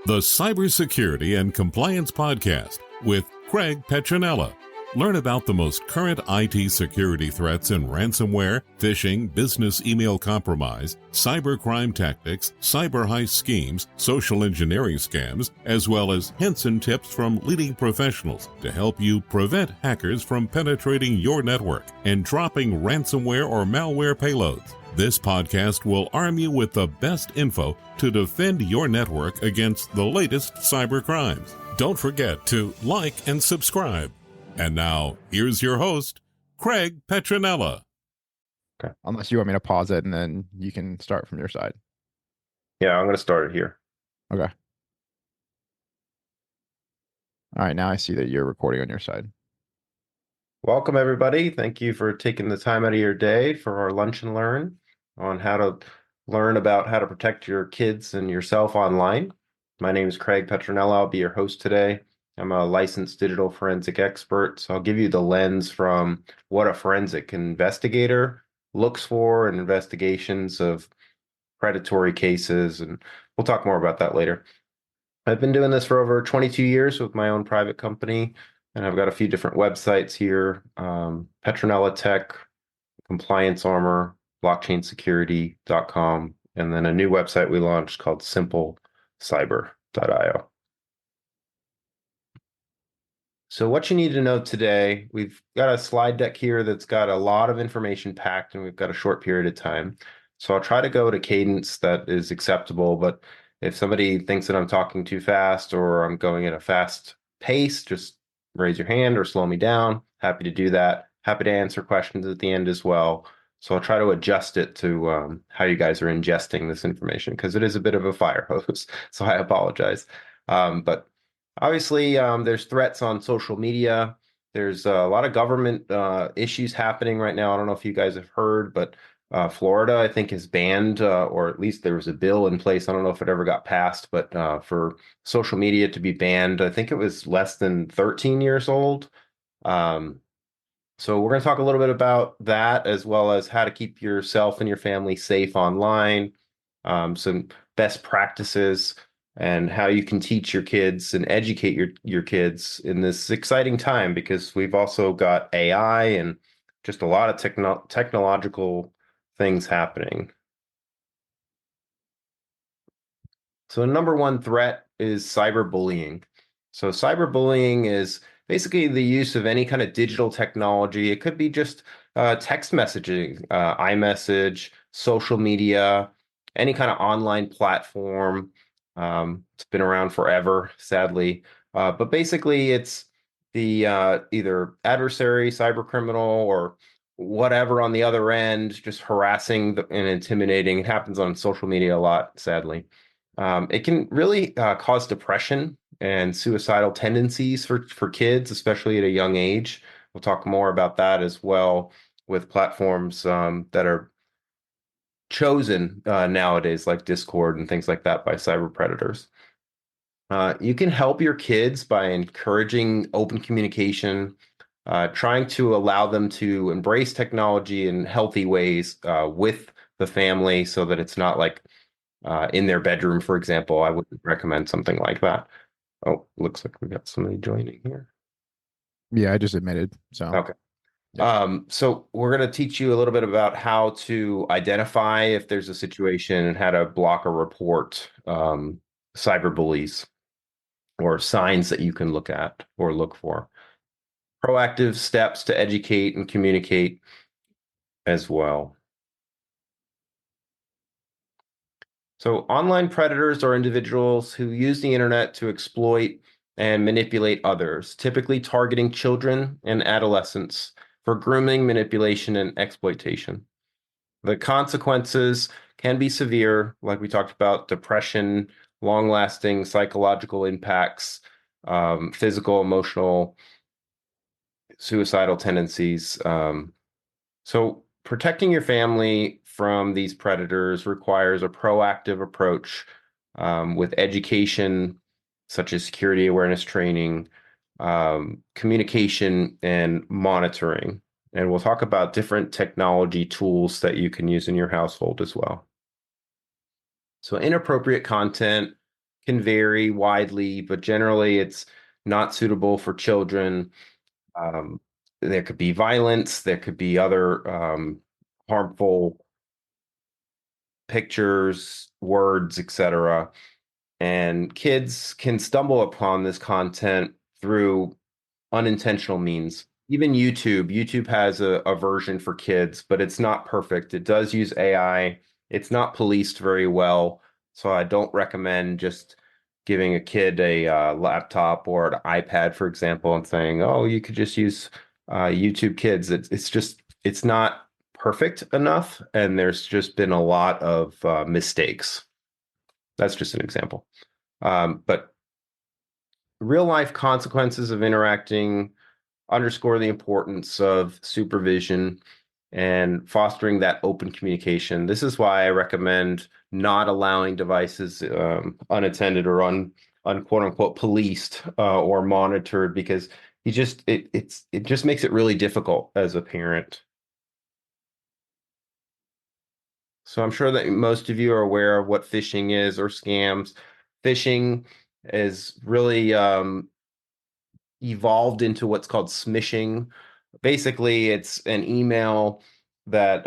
the Cybersecurity and Compliance Podcast with Craig Petronella. Learn about the most current IT security threats in ransomware, phishing, business email compromise, cybercrime tactics, cyber heist schemes, social engineering scams, as well as hints and tips from leading professionals to help you prevent hackers from penetrating your network and dropping ransomware or malware payloads. This podcast will arm you with the best info to defend your network against the latest cyber crimes. Don't forget to like and subscribe. And now, here's your host, Craig Petronella. Okay, unless you want me to pause it and then you can start from your side. Yeah, I'm going to start it here. Okay. All right, now I see that you're recording on your side. Welcome, everybody. Thank you for taking the time out of your day for our Lunch and Learn on how to learn about how to protect your kids and yourself online. My name is Craig Petronella. I'll be your host today. I'm a licensed digital forensic expert, so I'll give you the lens from what a forensic investigator looks for in investigations of predatory cases, and we'll talk more about that later. I've been doing this for over 22 years with my own private company, and I've got a few different websites here, Petronella Tech, Compliance Armor, blockchainsecurity.com, and then a new website we launched called simplecyber.io. So what you need to know today, we've got a slide deck here that's got a lot of information packed, and we've got a short period of time. So I'll try to go at a cadence that is acceptable, but if somebody thinks that I'm talking too fast or I'm going at a fast pace, just raise your hand or slow me down. Happy to do that. Happy to answer questions at the end as well. So I'll try to adjust it to how you guys are ingesting this information, because it is a bit of a fire hose, so I apologize. But obviously, there's threats on social media. There's a lot of government issues happening right now. I don't know if you guys have heard, but Florida, I think, has banned, or at least there was a bill in place. I don't know if it ever got passed, but for social media to be banned, I think it was less than 13 years old. So we're going to talk a little bit about that, as well as how to keep yourself and your family safe online, some best practices, and how you can teach your kids and educate your kids in this exciting time, because we've also got AI and just a lot of technological things happening. So the number one threat is cyberbullying. So cyberbullying is basically the use of any kind of digital technology. It could be just text messaging, iMessage, social media, any kind of online platform. It's been around forever, sadly. But basically, it's the either adversary, cyber criminal, or whatever on the other end, just harassing and intimidating. It happens on social media a lot, sadly. It can really cause depression and suicidal tendencies for kids, especially at a young age. We'll talk more about that as well with platforms that are chosen nowadays, like Discord and things like that, by cyber predators. You can help your kids by encouraging open communication, trying to allow them to embrace technology in healthy ways with the family, so that it's not like in their bedroom, for example. I wouldn't recommend something like that. Oh, looks like we got somebody joining here. Yeah, I just admitted. So okay. Yeah. So we're going to teach you a little bit about how to identify if there's a situation and how to block or report cyber bullies, or signs that you can look at or look for. Proactive steps to educate and communicate as well. So online predators are individuals who use the internet to exploit and manipulate others, typically targeting children and adolescents for grooming, manipulation, and exploitation. The consequences can be severe, like we talked about: depression, long-lasting psychological impacts, physical, emotional, suicidal tendencies. So protecting your family from these predators requires a proactive approach with education, such as security awareness training, communication, and monitoring. And we'll talk about different technology tools that you can use in your household as well. So inappropriate content can vary widely, but generally it's not suitable for children. There could be violence, there could be other harmful pictures, words, etc. And kids can stumble upon this content through unintentional means. Even YouTube has a version for kids, but it's not perfect. It does use AI. It's not policed very well. So I don't recommend just giving a kid a laptop or an iPad, for example, and saying, oh, you could just use YouTube Kids. It's not perfect enough. And there's just been a lot of mistakes. That's just an example. But real life consequences of interacting underscore the importance of supervision and fostering that open communication. This is why I recommend not allowing devices unattended or quote unquote policed or monitored, because it just makes it really difficult as a parent. So I'm sure that most of you are aware of what phishing is or scams. Phishing is really evolved into what's called smishing. Basically, it's an email that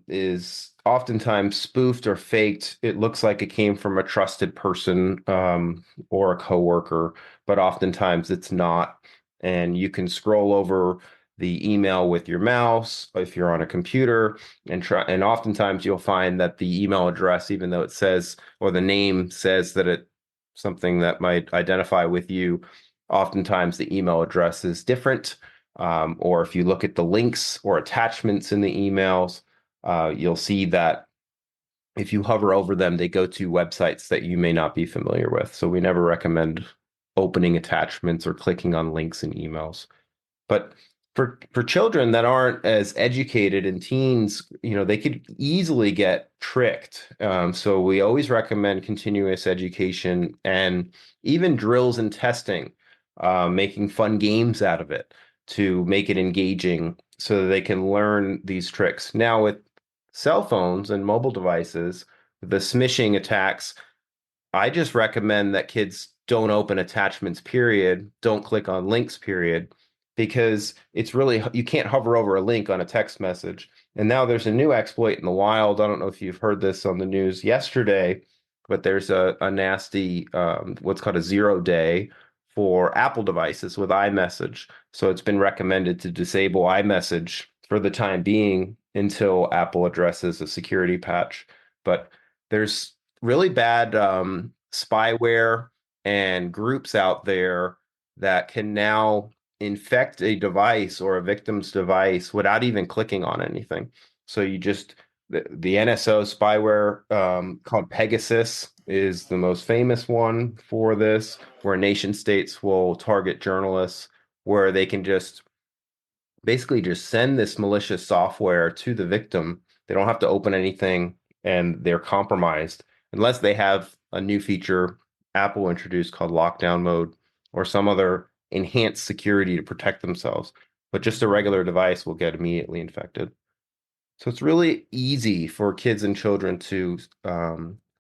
is oftentimes spoofed or faked. It looks like it came from a trusted person or a coworker, but oftentimes it's not. And you can scroll over the email with your mouse if you're on a computer, and oftentimes you'll find that the email address, even though it says, or the name says that it something that might identify with you, oftentimes the email address is different. Or if you look at the links or attachments in the emails, you'll see that if you hover over them, they go to websites that you may not be familiar with. So we never recommend opening attachments or clicking on links in emails. But for children that aren't as educated, and teens, they could easily get tricked. So we always recommend continuous education and even drills and testing, making fun games out of it to make it engaging so that they can learn these tricks. Now, with cell phones and mobile devices, the smishing attacks, I just recommend that kids don't open attachments, period. Don't click on links, period, because it's really, you can't hover over a link on a text message. And now there's a new exploit in the wild. I don't know if you've heard this on the news yesterday, but there's a nasty, what's called a 0-day for Apple devices with iMessage. So it's been recommended to disable iMessage for the time being until Apple addresses a security patch. But there's really bad spyware and groups out there that can now infect a device or a victim's device without even clicking on anything. So the NSO spyware called Pegasus is the most famous one for this, where nation states will target journalists, where they can basically just send this malicious software to the victim. They don't have to open anything, and they're compromised unless they have a new feature Apple introduced called lockdown mode or some other enhanced security to protect themselves. But just a regular device will get immediately infected. So it's really easy for kids and children to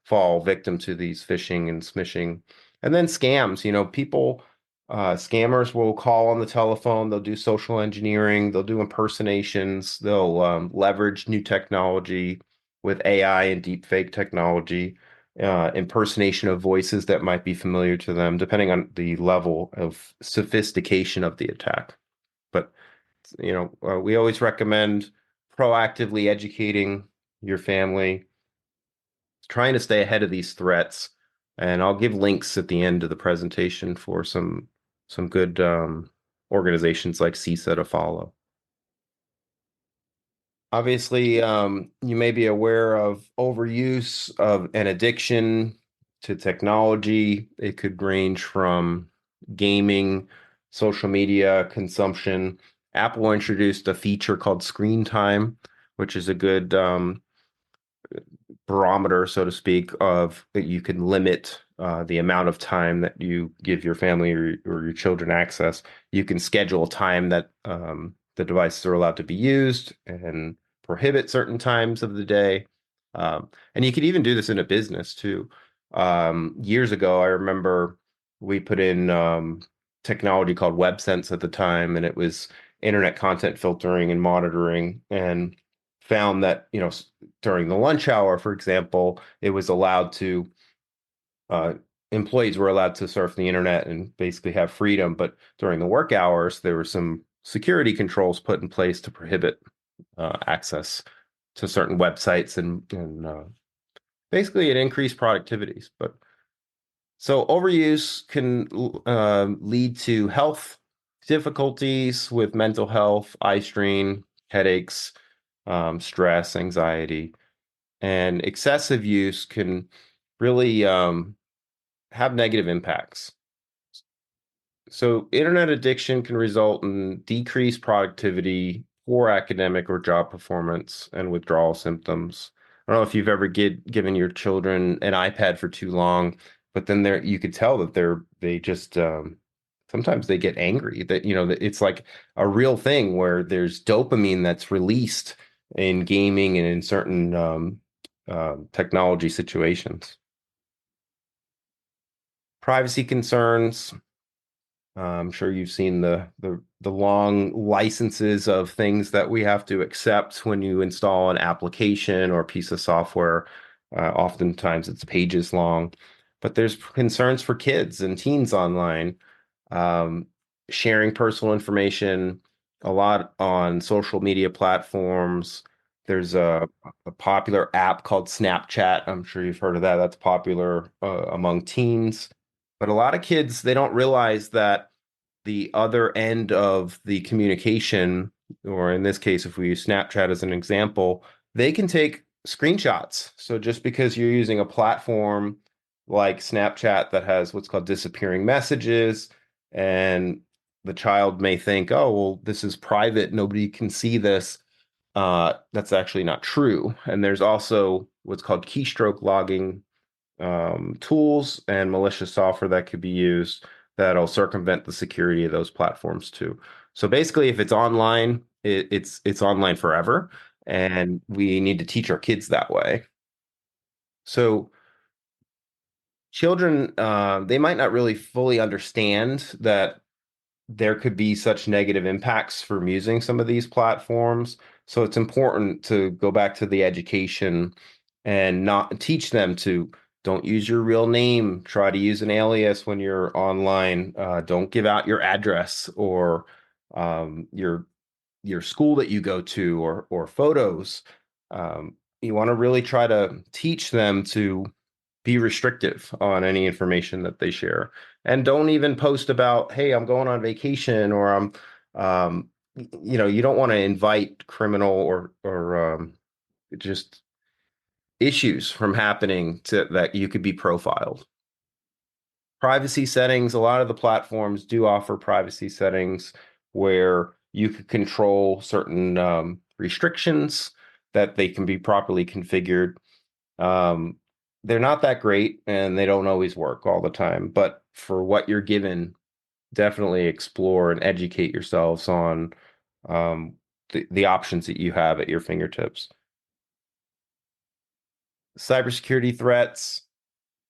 fall victim to these phishing and smishing. And then scams, scammers will call on the telephone, they'll do social engineering, they'll do impersonations, they'll leverage new technology with AI and deepfake technology, impersonation of voices that might be familiar to them, depending on the level of sophistication of the attack. But we always recommend proactively educating your family, trying to stay ahead of these threats. And I'll give links at the end of the presentation for some good organizations like CISA to follow. Obviously, you may be aware of overuse of an addiction to technology. It could range from gaming, social media consumption. Apple introduced a feature called Screen Time, which is a good barometer, so to speak, of that you can limit the amount of time that you give your family or your children access. You can schedule time that the devices are allowed to be used and prohibit certain times of the day. And you could even do this in a business too. Years ago, I remember we put in technology called WebSense at the time, and it was internet content filtering and monitoring, and found that, during the lunch hour, for example, it was allowed to uh, employees were allowed to surf the internet and basically have freedom. But during the work hours, there were some security controls put in place to prohibit access to certain websites, and basically it increased productivities. But so overuse can lead to health difficulties with mental health, eye strain, headaches, stress, anxiety, and excessive use can really have negative impacts. So internet addiction can result in decreased productivity, poor academic or job performance, and withdrawal symptoms. I don't know if you've ever given your children an iPad for too long, but then you could tell that they just sometimes they get angry. That that it's like a real thing where there's dopamine that's released in gaming and in certain technology situations. Privacy concerns. I'm sure you've seen the long licenses of things that we have to accept when you install an application or a piece of software. Oftentimes it's pages long, but there's concerns for kids and teens online, um, sharing personal information a lot on social media platforms. There's a popular app called Snapchat. I'm sure you've heard of that. That's popular among teens. But a lot of kids, they don't realize that the other end of the communication, or in this case, if we use Snapchat as an example, they can take screenshots. So just because you're using a platform like Snapchat that has what's called disappearing messages, and the child may think, oh, well, this is private, nobody can see this. That's actually not true. And there's also what's called keystroke logging tools and malicious software that could be used that'll circumvent the security of those platforms too. So basically, if it's online, it's online forever, and we need to teach our kids that way. So children, they might not really fully understand that there could be such negative impacts from using some of these platforms. So it's important to go back to the education and not teach them to don't use your real name. Try to use an alias when you're online. Don't give out your address or your school that you go to, or photos. You want to really try to teach them to be restrictive on any information that they share, and don't even post about, hey, I'm going on vacation, or um, you don't want to invite criminal or just issues from happening to that you could be profiled. Privacy settings, a lot of the platforms do offer privacy settings where you could control certain restrictions that they can be properly configured. Um, they're not that great and they don't always work all the time, but for what you're given, definitely explore and educate yourselves on the options that you have at your fingertips. Cybersecurity threats.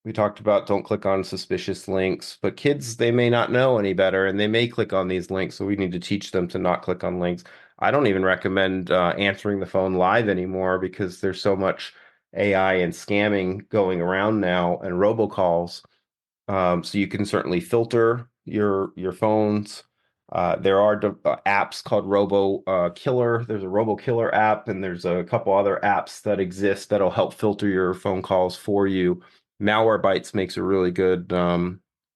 We talked about don't click on suspicious links, but kids, they may not know any better and they may click on these links. So we need to teach them to not click on links. I don't even recommend answering the phone live anymore because there's so much AI and scamming going around now, and robocalls. So you can certainly filter your phones. There are apps called Robo Killer. There's a Robo Killer app, and there's a couple other apps that exist that'll help filter your phone calls for you. Malwarebytes makes a really good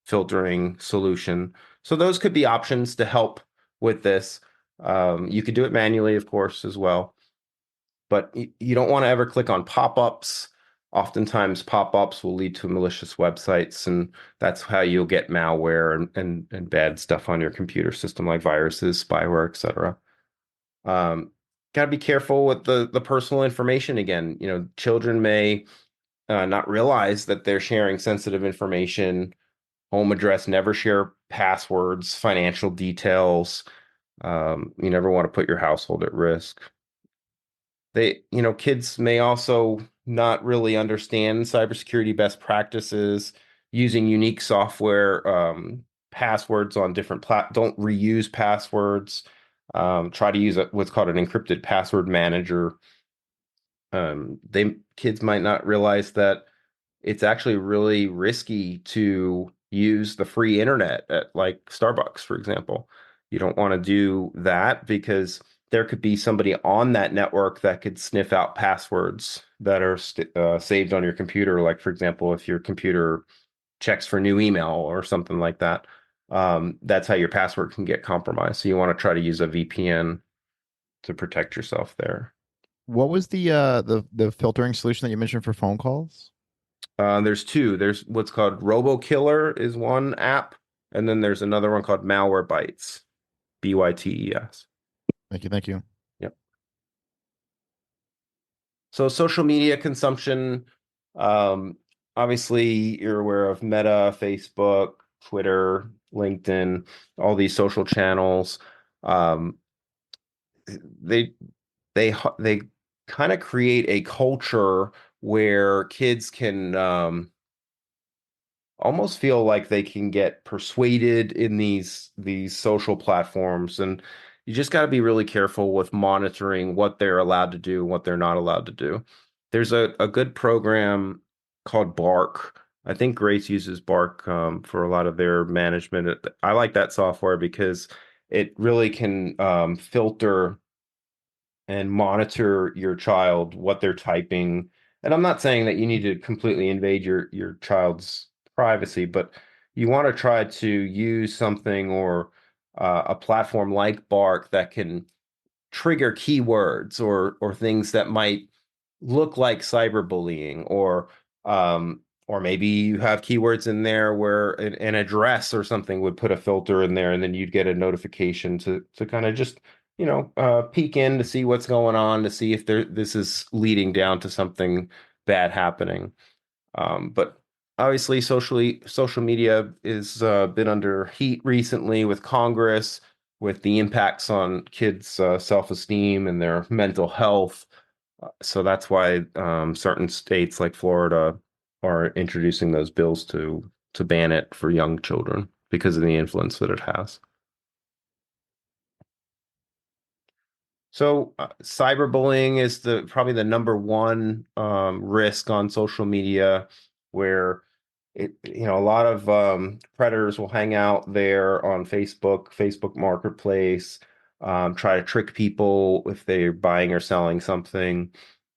filtering solution. So those could be options to help with this. You could do it manually, of course, as well. But you don't want to ever click on pop-ups. Oftentimes, pop-ups will lead to malicious websites, and that's how you'll get malware and bad stuff on your computer system, like viruses, spyware, etc. Got to be careful with the personal information. Again, children may not realize that they're sharing sensitive information. Home address, never share passwords, financial details. You never want to put your household at risk. Kids may also not really understand cybersecurity best practices, using unique software, passwords on different don't reuse passwords. Try to use what's called an encrypted password manager. Kids might not realize that it's actually really risky to use the free internet at like Starbucks, for example. You don't want to do that because there could be somebody on that network that could sniff out passwords that are saved on your computer. Like, for example, if your computer checks for new email or something like that, that's how your password can get compromised. So you want to try to use a VPN to protect yourself there. What was the filtering solution that you mentioned for phone calls? There's two. There's what's called RoboKiller is one app, and then there's another one called Malwarebytes, Bytes. Thank you. Thank you. Yep. So social media consumption, obviously you're aware of Meta, Facebook, Twitter, LinkedIn, all these social channels. Um, they they kind of create a culture where kids can almost feel like they can get persuaded in these social platforms, and you just got to be really careful with monitoring what they're allowed to do and what they're not allowed to do. There's a good program called Bark. I think Grace uses Bark for a lot of their management. I like that software because it really can filter and monitor your child, what they're typing. And I'm not saying that you need to completely invade your child's privacy, but you want to try to use something or a platform like Bark that can trigger keywords or things that might look like cyberbullying, or maybe you have keywords in there where an address or something would put a filter in there, and then you'd get a notification to kind of just peek in to see what's going on, to see if this is leading down to something bad happening. But obviously, social media is been under heat recently with Congress, with the impacts on kids' self-esteem and their mental health. So that's why certain states like Florida are introducing those bills to ban it for young children because of the influence that it has. So cyberbullying is probably the number one risk on social media, where a lot of predators will hang out there on Facebook Marketplace, try to trick people if they're buying or selling something,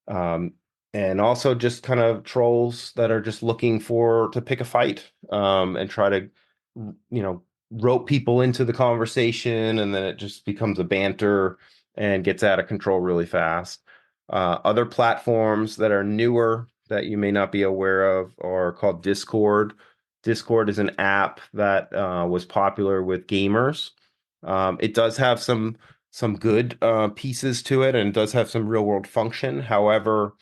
um, and also just kind of trolls that are just looking to pick a fight, and try to rope people into the conversation, and then it just becomes a banter and gets out of control really fast. Other platforms that are newer that you may not be aware of are called Discord. Discord is an app that was popular with gamers. It does have some good pieces to it, and it does have some real world function. However,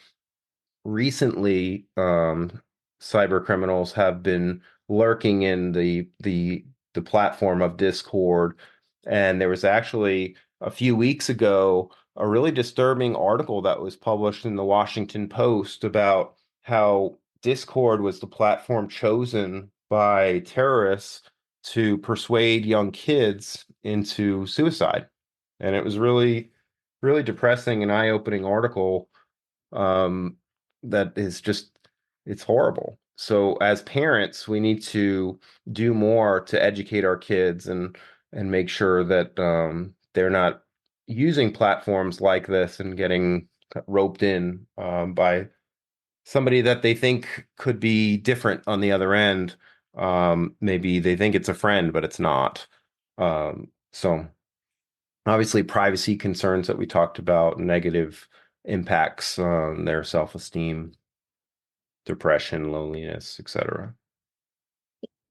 recently, cyber criminals have been lurking in the platform of Discord, and there was actually a few weeks ago a really disturbing article that was published in the Washington Post about how Discord was the platform chosen by terrorists to persuade young kids into suicide. And it was really, really depressing and eye-opening article, um, that is just, it's horrible. So as parents, we need to do more to educate our kids and make sure that they're not using platforms like this and getting roped in by somebody that they think could be different on the other end. Maybe they think it's a friend, but it's not. So obviously, privacy concerns that we talked about, negative impacts on their self-esteem, depression, loneliness, etc.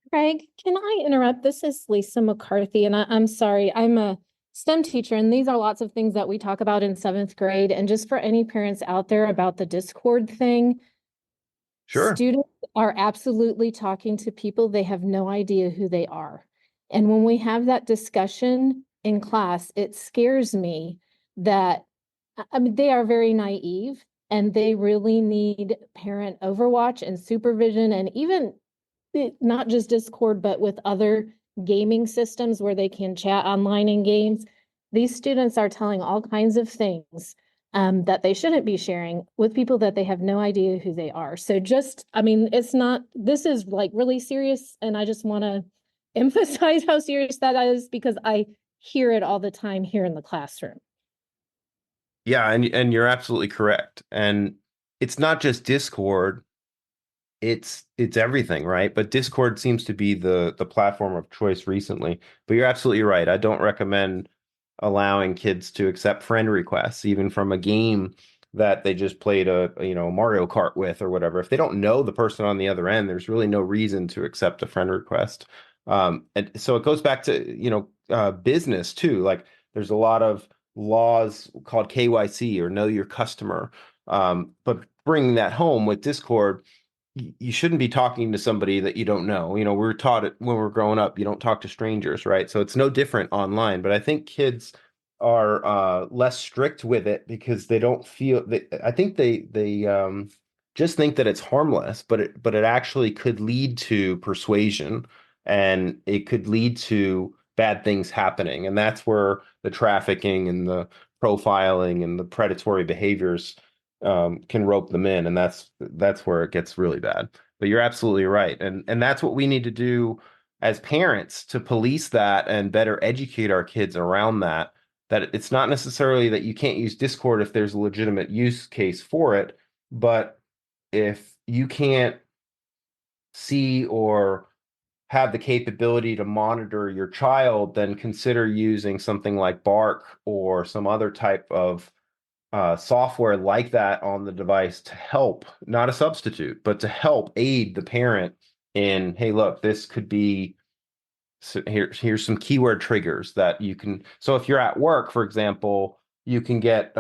Craig, can I interrupt? This is Lisa McCarthy, and I'm sorry, I'm a STEM teacher, and these are lots of things that we talk about in 7th grade. And just for any parents out there about the Discord thing, Sure. students are absolutely talking to people they have no idea who they are. And when we have that discussion in class, it scares me that, I mean, they are very naive and they really need parent overwatch and supervision, and even not just Discord, but with other gaming systems where they can chat online in games. These students are telling all kinds of things that they shouldn't be sharing with people that they have no idea who they are. So this is like really serious. And I just want to emphasize how serious that is, because I hear it all the time here in the classroom. Yeah, and you're absolutely correct. And it's not just Discord, it's everything, right? But Discord seems to be the platform of choice recently. But you're absolutely right. I don't recommend allowing kids to accept friend requests, even from a game that they just played a Mario Kart with or whatever. If they don't know the person on the other end, there's really no reason to accept a friend request. And so it goes back to business too. Like there's a lot of laws called KYC, or know your customer. But bringing that home with Discord, you shouldn't be talking to somebody that you don't know. We were taught it when we were growing up, you don't talk to strangers, right? So it's no different online. But I think kids are less strict with it because they don't feel that. I think they just think that it's harmless, but it actually could lead to persuasion, and it could lead to bad things happening. And that's where the trafficking and the profiling and the predatory behaviors can rope them in, and that's where it gets really bad. But you're absolutely right, and that's what we need to do as parents, to police that and better educate our kids around that. That it's not necessarily that you can't use Discord if there's a legitimate use case for it, but if you can't see or have the capability to monitor your child, then consider using something like Bark or some other type of software like that on the device to help, not a substitute, but to help aid the parent in, hey, look, this could be, so here's some keyword triggers that you can. So if you're at work, for example, you can get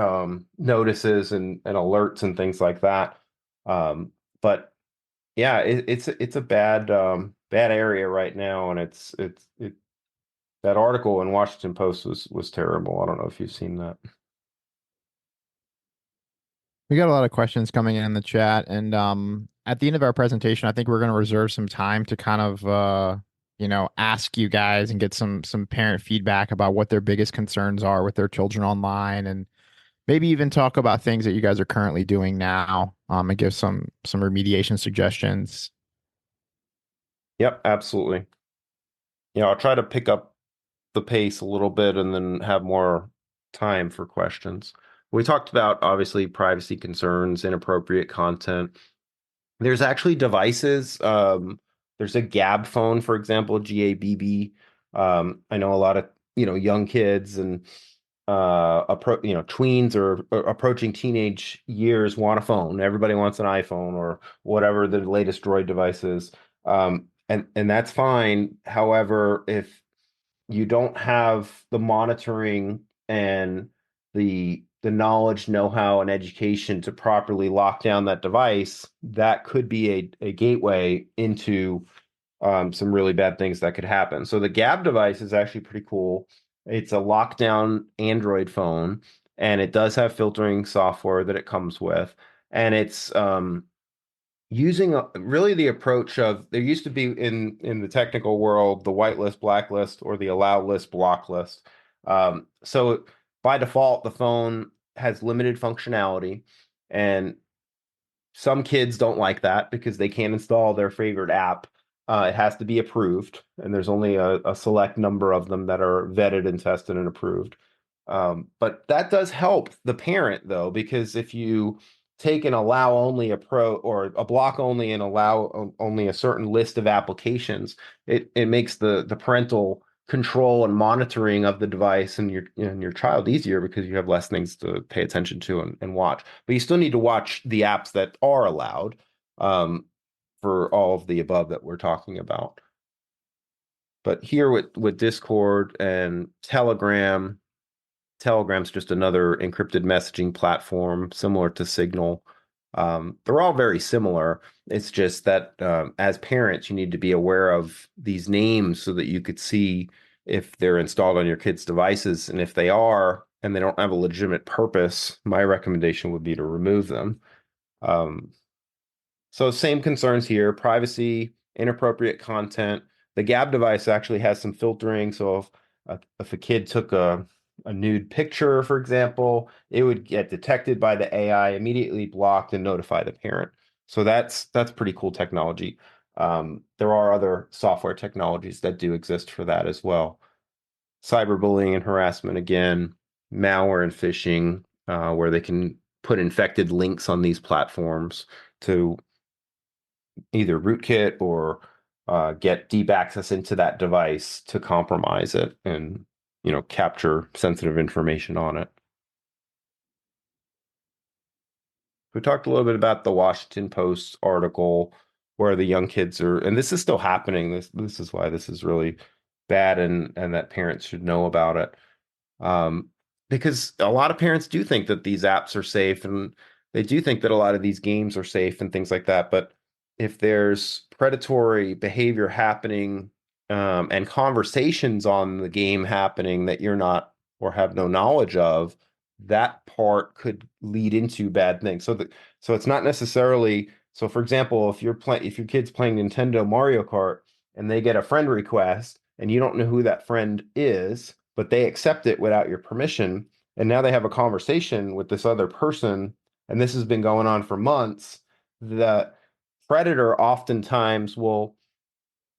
notices and alerts and things like that. But yeah, it's a bad area right now, and it's that article in Washington Post was terrible. I don't know if you've seen that. We got a lot of questions coming in the chat, and at the end of our presentation, I think we're going to reserve some time to kind of ask you guys and get some parent feedback about what their biggest concerns are with their children online, and maybe even talk about things that you guys are currently doing now, and give some remediation suggestions. Yep, absolutely. I'll try to pick up the pace a little bit and then have more time for questions. We talked about, obviously, privacy concerns, inappropriate content. There's actually devices. There's a Gab phone, for example, GABB. I know a lot of young kids and tweens or approaching teenage years want a phone. Everybody wants an iPhone or whatever the latest Droid device is, and that's fine. However, if you don't have the monitoring and the knowledge, know-how, and education to properly lock down that device, that could be a gateway into some really bad things that could happen. So the Gab device is actually pretty cool. It's a lockdown Android phone, and it does have filtering software that it comes with, and it's using really the approach of, there used to be in the technical world the whitelist, blacklist, or the allow list, block list. So by default, the phone has limited functionality, and some kids don't like that because they can't install their favorite app. It has to be approved, and there's only a select number of them that are vetted and tested and approved. But that does help the parent, though, because if you take an allow only approach, or a block only and allow only a certain list of applications, it makes the parental control and monitoring of the device and your child easier, because you have less things to pay attention to and watch. But you still need to watch the apps that are allowed, for all of the above that we're talking about. But here with Discord and Telegram's just another encrypted messaging platform similar to Signal. They're all very similar. It's just that as parents, you need to be aware of these names so that you could see if they're installed on your kids' devices. And if they are, and they don't have a legitimate purpose, my recommendation would be to remove them. So same concerns here: privacy, inappropriate content. The Gab device actually has some filtering. So if a kid took a nude picture, for example, it would get detected by the AI, immediately blocked, and notify the parent. So that's pretty cool technology. There are other software technologies that do exist for that as well. Cyberbullying and harassment, again, malware and phishing, where they can put infected links on these platforms to either rootkit or get deep access into that device to compromise it and capture sensitive information on it. We talked a little bit about the Washington Post article where the young kids are, and this is still happening. This is why this is really bad, and that parents should know about it. Because a lot of parents do think that these apps are safe, and they do think that a lot of these games are safe and things like that. But if there's predatory behavior happening, and conversations on the game happening that you're not or have no knowledge of, that part could lead into bad things. So it's not necessarily, so for example, if your kid's playing Nintendo Mario Kart and they get a friend request and you don't know who that friend is, but they accept it without your permission, and now they have a conversation with this other person, and this has been going on for months, the predator oftentimes will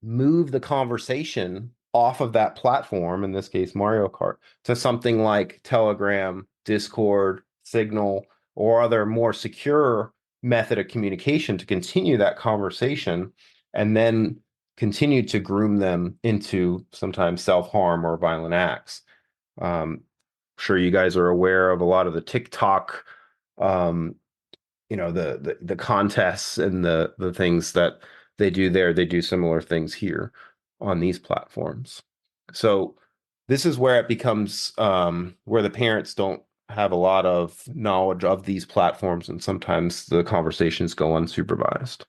move the conversation off of that platform, in this case Mario Kart, to something like Telegram, Discord, Signal, or other more secure method of communication to continue that conversation, and then continue to groom them into sometimes self-harm or violent acts. Sure, you guys are aware of a lot of the TikTok, the contests and the things that they do there. They do similar things here on these platforms. So this is where it becomes where the parents don't have a lot of knowledge of these platforms, and sometimes the conversations go unsupervised.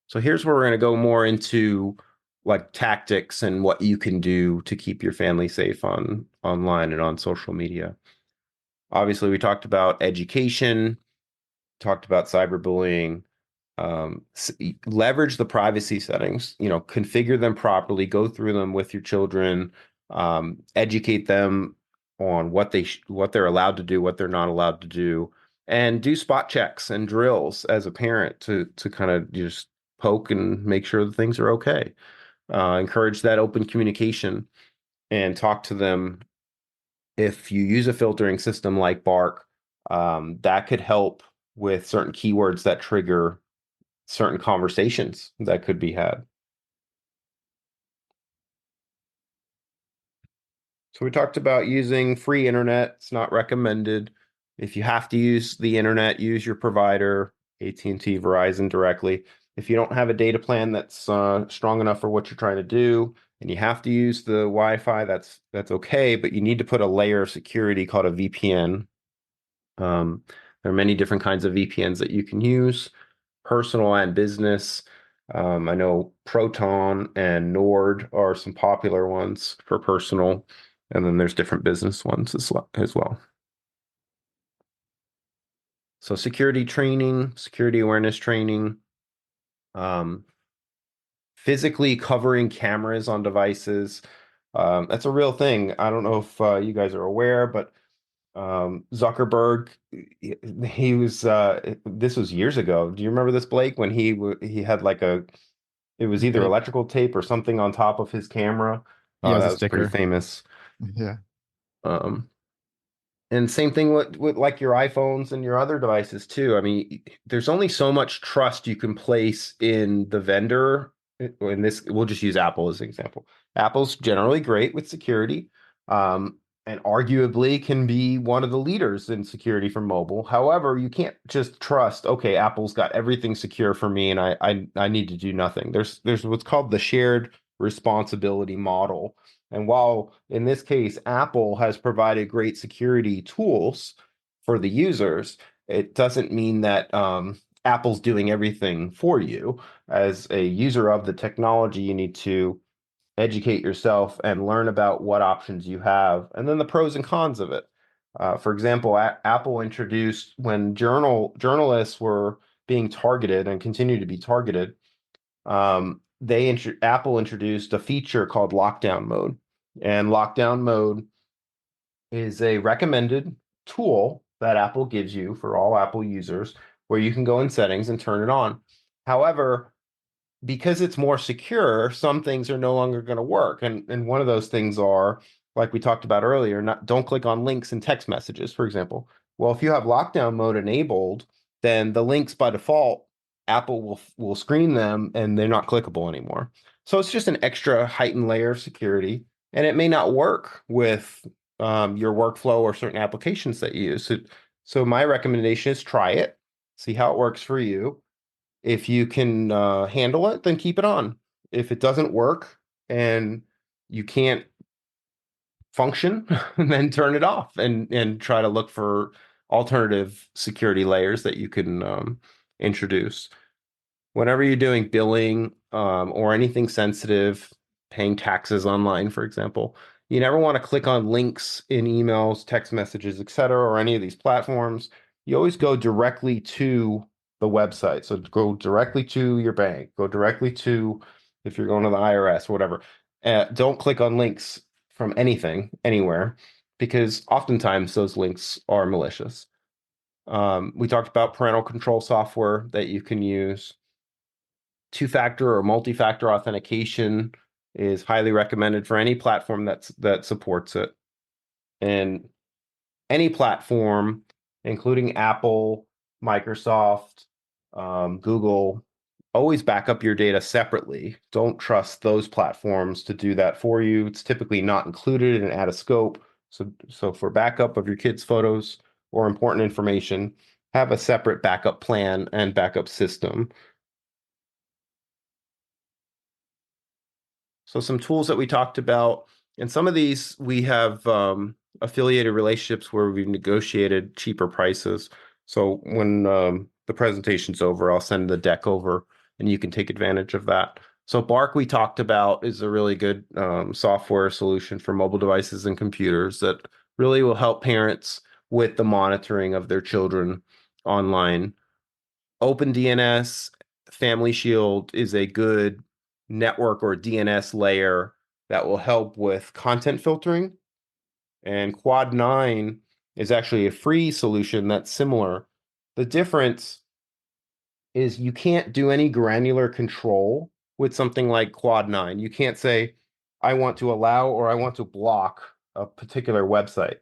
So here's where we're going to go more into like tactics and what you can do to keep your family safe online and on social media. Obviously, we talked about education, talked about cyberbullying. Leverage the privacy settings, configure them properly, go through them with your children, educate them on what they're allowed to do, what they're not allowed to do, and do spot checks and drills as a parent to kind of just poke and make sure that things are okay. Encourage that open communication and talk to them. If you use a filtering system like Bark, that could help with certain keywords that trigger certain conversations that could be had. So we talked about using free internet. It's not recommended. If you have to use the internet, use your provider, AT&T, Verizon directly. If you don't have a data plan that's strong enough for what you're trying to do, and you have to use the Wi-Fi, that's okay, but you need to put a layer of security called a VPN. There are many different kinds of VPNs that you can use, personal and business. I know Proton and Nord are some popular ones for personal, and then there's different business ones as well. So security training, security awareness training, physically covering cameras on devices. That's a real thing. I don't know if you guys are aware, but Zuckerberg, he was this was years ago. Do you remember this, Blake, when he had like it was either electrical tape or something on top of his camera? Yeah, That was pretty famous. Yeah. And same thing with like your iPhones and your other devices too. I mean, there's only so much trust you can place in the vendor. In this, we'll just use Apple as an example. Apple's generally great with security, and arguably can be one of the leaders in security for mobile. However, you can't just trust, okay, Apple's got everything secure for me, and I need to do nothing. There's what's called the shared responsibility model. And while in this case, Apple has provided great security tools for the users, it doesn't mean that Apple's doing everything for you. As a user of the technology, you need to educate yourself and learn about what options you have, and then the pros and cons of it. For example, Apple introduced, when journalists were being targeted and continue to be targeted, Apple introduced a feature called lockdown mode. And lockdown mode is a recommended tool that Apple gives you for all Apple users, where you can go in settings and turn it on. However, because it's more secure, some things are no longer going to work. And one of those things are, like we talked about earlier, don't click on links in text messages, for example. Well, if you have lockdown mode enabled, then the links by default, Apple will screen them and they're not clickable anymore. So it's just an extra heightened layer of security, and it may not work with your workflow or certain applications that you use. So my recommendation is try it, see how it works for you. If you can handle it, then keep it on. If it doesn't work and you can't function, then turn it off and try to look for alternative security layers that you can introduce. Whenever you're doing billing or anything sensitive, paying taxes online, for example, you never want to click on links in emails, text messages, etc., or any of these platforms. You always go directly to the website. So go directly to your bank, go directly to, if you're going to the IRS or whatever. Don't click on links from anything, anywhere, because oftentimes those links are malicious. We talked about parental control software that you can use. Two-factor or multi-factor authentication is highly recommended for any platform that supports it. And any platform, including Apple, Microsoft, Google, always back up your data separately. Don't trust those platforms to do that for you. It's typically not included in add a scope. So for backup of your kids' photos or important information, have a separate backup plan and backup system. So some tools that we talked about, and some of these we have affiliated relationships where we've negotiated cheaper prices. So when the presentation's over, I'll send the deck over and you can take advantage of that. So Bark, we talked about, is a really good software solution for mobile devices and computers that really will help parents with the monitoring of their children online. OpenDNS FamilyShield is a good network or DNS layer that will help with content filtering. And Quad 9 is actually a free solution that's similar. The difference is you can't do any granular control with something like Quad 9. You can't say, I want to allow or I want to block a particular website.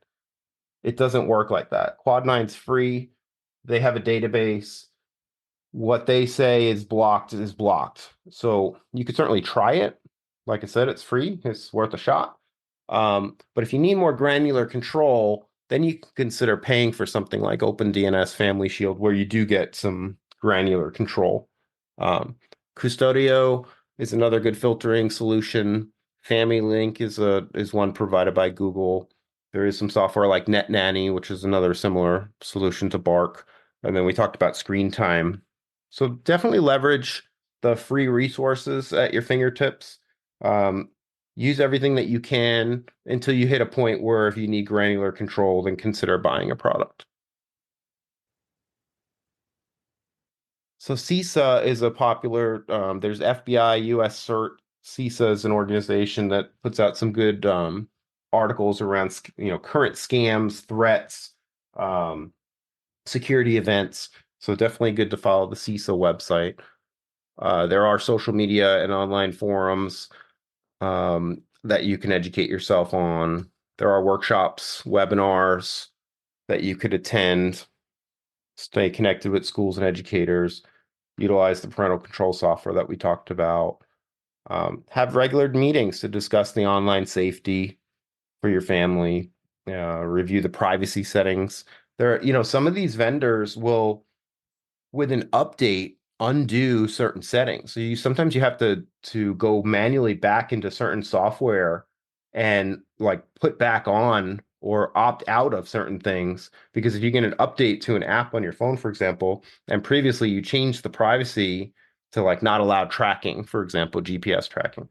It doesn't work like that. Quad 9's free. They have a database. What they say is blocked is blocked. So you could certainly try it. Like I said, it's free. It's worth a shot. But if you need more granular control, then you can consider paying for something like OpenDNS FamilyShield, where you do get some granular control. Custodio is another good filtering solution. FamilyLink is one provided by Google. There is some software like NetNanny, which is another similar solution to Bark. And then we talked about screen time. So definitely leverage the free resources at your fingertips. Use everything that you can until you hit a point where if you need granular control, then consider buying a product. So CISA is a popular, there's FBI, US CERT. CISA is an organization that puts out some good articles around current scams, threats, security events. So definitely good to follow the CISA website. There are social media and online forums that you can educate yourself on. There are workshops, webinars that you could attend. Stay connected with schools and educators. Utilize the parental control software that we talked about. Have regular meetings to discuss the online safety for your family. Review the privacy settings. Some of these vendors will, with an update, undo certain settings. So sometimes you have to go manually back into certain software and like put back on or opt out of certain things, because if you get an update to an app on your phone, for example, and previously you changed the privacy to like not allow tracking, for example, GPS tracking,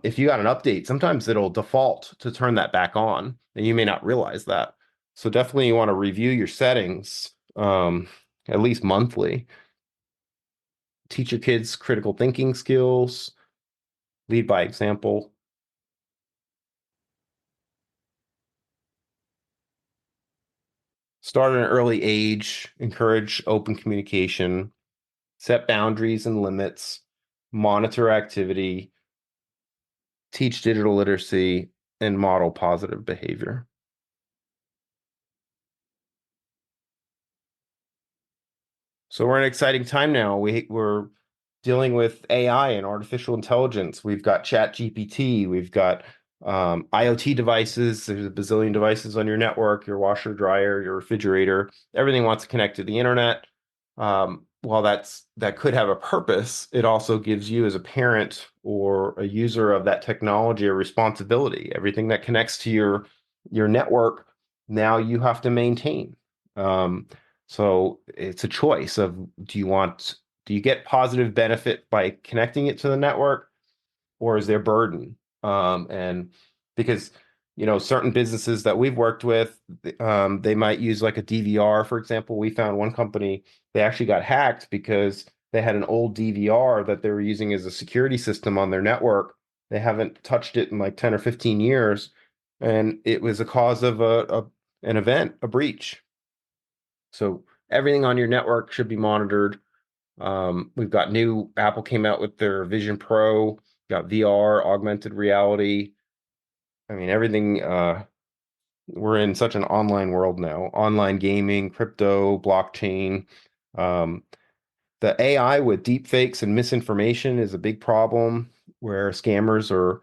if you got an update, sometimes it'll default to turn that back on, and you may not realize that. So definitely you want to review your settings at least monthly. Teach your kids critical thinking skills, lead by example. Start at an early age, encourage open communication, set boundaries and limits, monitor activity, teach digital literacy, and model positive behavior. So we're in an exciting time now. We're dealing with AI and artificial intelligence. We've got ChatGPT. We've got IoT devices. There's a bazillion devices on your network, your washer, dryer, your refrigerator. Everything wants to connect to the internet. While that could have a purpose, it also gives you as a parent or a user of that technology a responsibility. Everything that connects to your network, now you have to maintain. So it's a choice of do you get positive benefit by connecting it to the network, or is there burden? And because certain businesses that we've worked with, they might use like a DVR, for example. We found one company, they actually got hacked because they had an old DVR that they were using as a security system on their network. They haven't touched it in like 10 or 15 years, and it was a cause of an event, a breach. So everything on your network should be monitored. We've got Apple came out with their Vision Pro, got VR, augmented reality. I mean, everything, we're in such an online world now, online gaming, crypto, blockchain. The AI with deepfakes and misinformation is a big problem where scammers are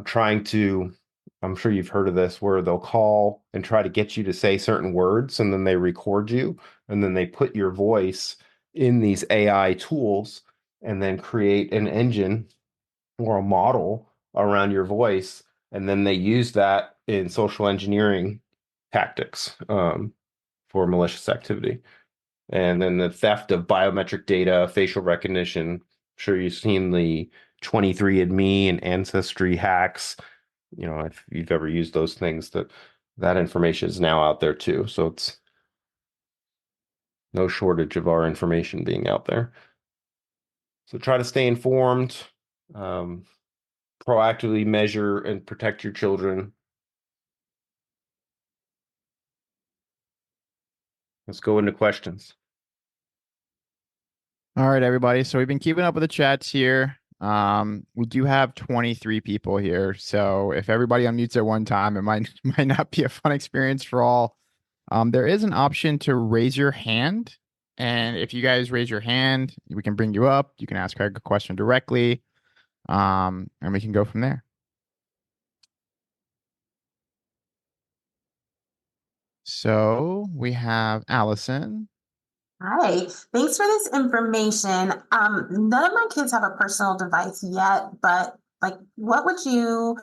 trying to, I'm sure you've heard of this, where they'll call and try to get you to say certain words, and then they record you, and then they put your voice in these AI tools and then create an engine or a model around your voice. And then they use that in social engineering tactics for malicious activity. And then the theft of biometric data, facial recognition. I'm sure you've seen the 23andMe and Ancestry hacks. If you've ever used those things, that information is now out there too. So it's no shortage of our information being out there. So try to stay informed, proactively measure and protect your children. Let's go into questions. All right, everybody. So we've been keeping up with the chats here. We do have 23 people here. So if everybody unmutes at one time, it might not be a fun experience for all. There is an option to raise your hand. And if you guys raise your hand, we can bring you up. You can ask Craig a question directly. And we can go from there. So we have Allison. Hi, thanks for this information. None of my kids have a personal device yet, but what would you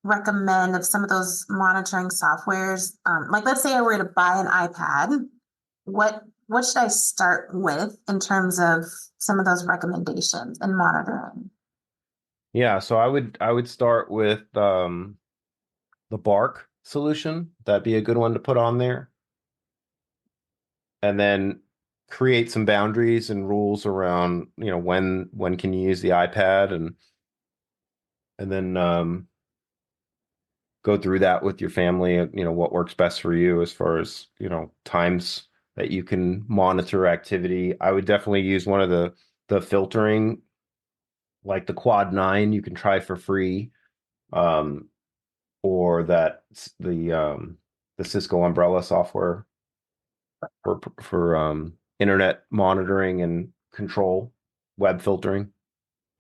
recommend of some of those monitoring softwares? Let's say I were to buy an iPad, what should I start with in terms of some of those recommendations and monitoring? Yeah, so I would start with the Bark solution. That'd be a good one to put on there. And then create some boundaries and rules around, when can you use the iPad, and then go through that with your family, what works best for you as far as, times that you can monitor activity. I would definitely use one of the filtering, like the Quad 9 you can try for free, or the Cisco Umbrella software for internet monitoring and control, web filtering.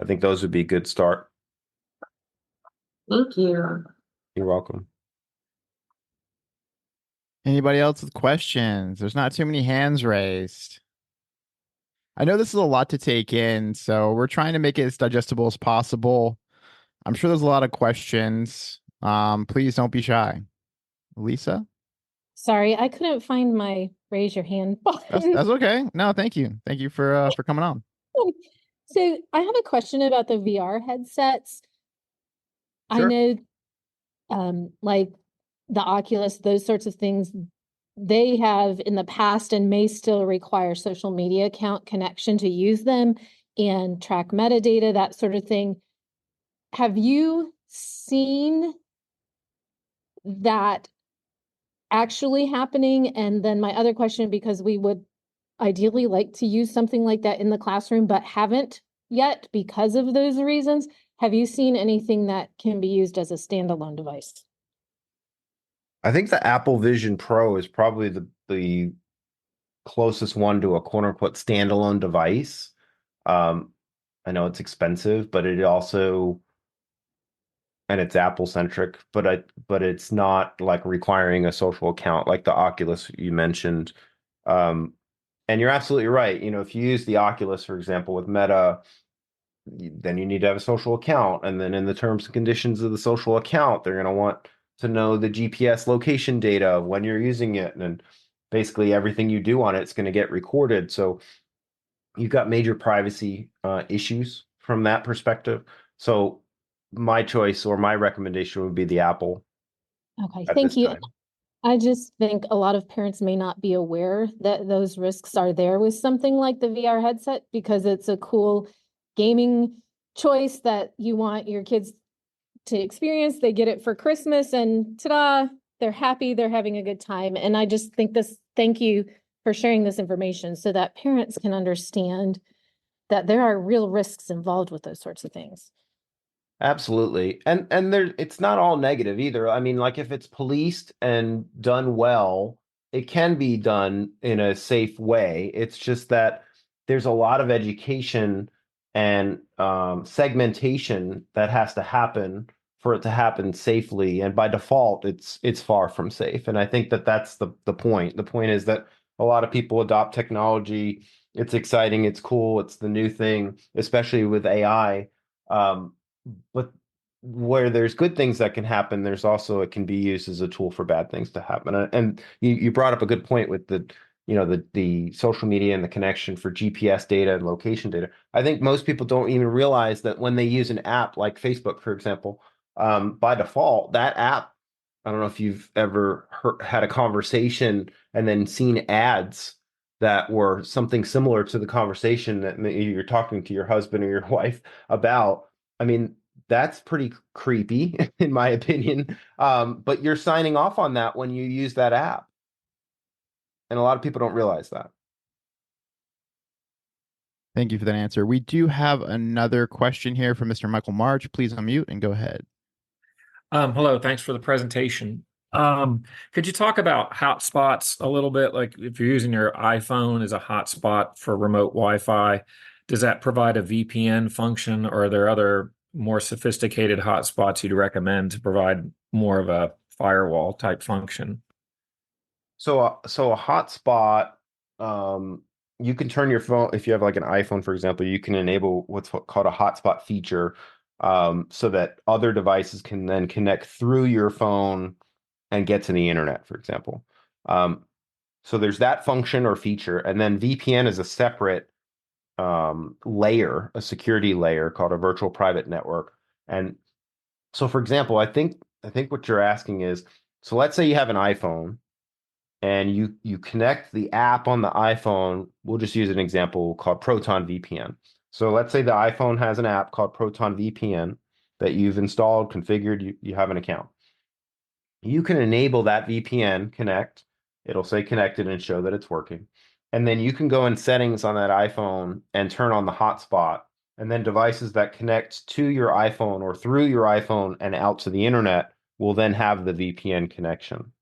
I think those would be a good start. Thank you. You're welcome. Anybody else with questions? There's not too many hands raised. I know this is a lot to take in, so we're trying to make it as digestible as possible. I'm sure there's a lot of questions. Please don't be shy. Lisa? Sorry, I couldn't find my raise your hand button. That's okay. No, thank you. Thank you for coming on. So I have a question about the VR headsets. I Sure. know, like the Oculus, those sorts of things, they have in the past and may still require social media account connection to use them and track metadata, that sort of thing. Have you seen that actually happening? And then my other question, because we would ideally like to use something like that in the classroom, but haven't yet because of those reasons. Have you seen anything that can be used as a standalone device? I think the Apple Vision Pro is probably the closest one to a quote unquote standalone device. I know it's expensive, but it also, and it's Apple centric, but it's not like requiring a social account like the Oculus you mentioned. Um, and you're absolutely right. You know, if you use the Oculus, for example, with Meta, then you need to have a social account. And then in the terms and conditions of the social account, they're going to want to know the GPS location data of when you're using it. And basically everything you do on it's going to get recorded. So you've got major privacy issues from that perspective. So my choice or my recommendation would be the Apple Okay, at thank this you. time. I just think a lot of parents may not be aware that those risks are there with something like the VR headset because it's a cool gaming choice that you want your kids to experience. They get it for Christmas and ta-da, they're happy, they're having a good time. And I just think thank you for sharing this information so that parents can understand that there are real risks involved with those sorts of things. Absolutely. And there it's not all negative either. I mean, like if it's policed and done well, it can be done in a safe way. It's just that there's a lot of education and segmentation that has to happen for it to happen safely. And by default, it's far from safe. And I think that that's the point. The point is that a lot of people adopt technology. It's exciting, it's cool, it's the new thing, especially with AI. But where there's good things that can happen, there's also it can be used as a tool for bad things to happen. And you brought up a good point with the social media and the connection for GPS data and location data. I think most people don't even realize that when they use an app like Facebook, for example, by default, that app, I don't know if you've ever had a conversation and then seen ads that were something similar to the conversation that maybe you're talking to your husband or your wife about. I mean, that's pretty creepy, in my opinion. But you're signing off on that when you use that app. And a lot of people don't realize that. Thank you for that answer. We do have another question here from Mr. Michael March. Please unmute and go ahead. Hello, thanks for the presentation. Could you talk about hotspots a little bit? Like if you're using your iPhone as a hotspot for remote Wi-Fi, does that provide a VPN function, or are there other more sophisticated hotspots you'd recommend to provide more of a firewall type function? So a hotspot, you can turn your phone, if you have like an iPhone, for example, you can enable what's called a hotspot feature, so that other devices can then connect through your phone and get to the internet, for example. So there's that function or feature, and then VPN is a separate layer, a security layer called a virtual private network. And so, for example, I think what you're asking is, so let's say you have an iPhone and you connect the app on the iPhone. We'll just use an example called Proton VPN. So let's say the iPhone has an app called Proton VPN that you've installed, configured, you have an account. You can enable that VPN connect. It'll say connected and show that it's working. And then you can go in settings on that iPhone and turn on the hotspot. And then devices that connect to your iPhone or through your iPhone and out to the internet will then have the VPN connection.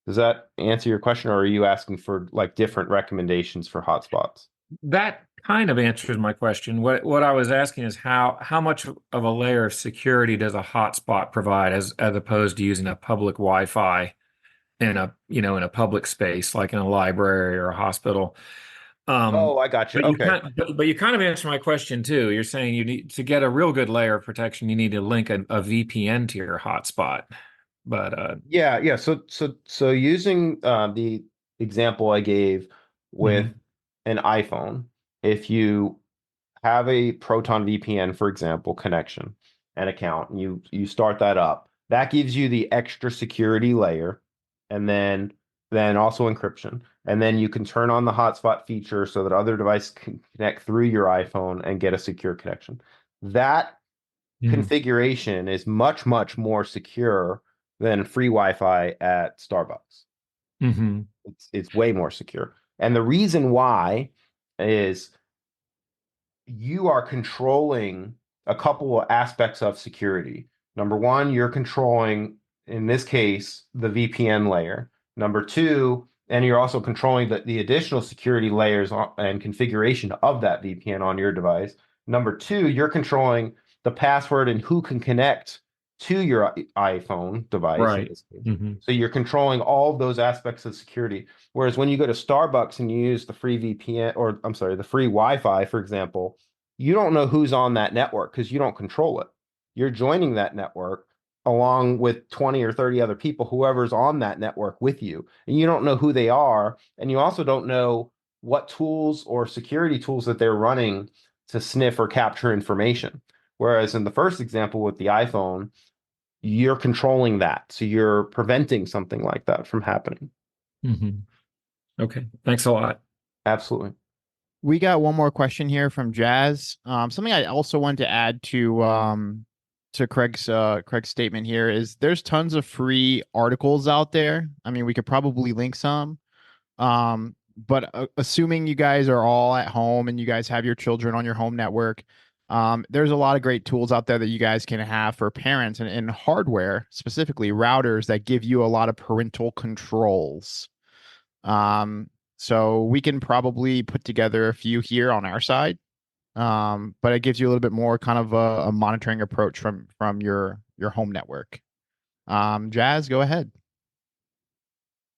Does that answer your question, or are you asking for like different recommendations for hotspots? That kind of answers my question. What I was asking is how much of a layer of security does a hotspot provide as opposed to using a public Wi-Fi in a public space like in a library or a hospital. Oh, I got you. Okay. But you kind of answered my question too. You're saying you need to get a real good layer of protection, you need to link a VPN to your hotspot. But Yeah. So using the example I gave with an iPhone, if you have a Proton VPN, for example, connection, an account, and you start that up. That gives you the extra security layer, and then also encryption. And then you can turn on the hotspot feature so that other devices can connect through your iPhone and get a secure connection. That configuration is much, much more secure than free Wi-Fi at Starbucks. It's way more secure. And the reason why is you are controlling a couple of aspects of security. Number one, you're controlling, in this case, the VPN layer. Number two, and you're also controlling the additional security layers and configuration of that VPN on your device. Number two, you're controlling the password and who can connect to your iPhone device. Right. In this case. So you're controlling all of those aspects of security. Whereas when you go to Starbucks and you use the free VPN, or I'm sorry, the free Wi-Fi, for example, you don't know who's on that network because you don't control it. You're joining that network along with 20 or 30 other people, whoever's on that network with you, and you don't know who they are. And you also don't know what tools or security tools that they're running to sniff or capture information. Whereas in the first example with the iPhone, you're controlling that. So you're preventing something like that from happening. Okay. Thanks a lot. Absolutely. We got one more question here from Jazz. Something I also wanted to add to Craig's statement here is there's tons of free articles out there. I mean, we could probably link some. But assuming you guys are all at home and you guys have your children on your home network, there's a lot of great tools out there that you guys can have for parents and hardware, specifically routers that give you a lot of parental controls. So we can probably put together a few here on our side. But it gives you a little bit more kind of a monitoring approach from your home network. Jazz, go ahead.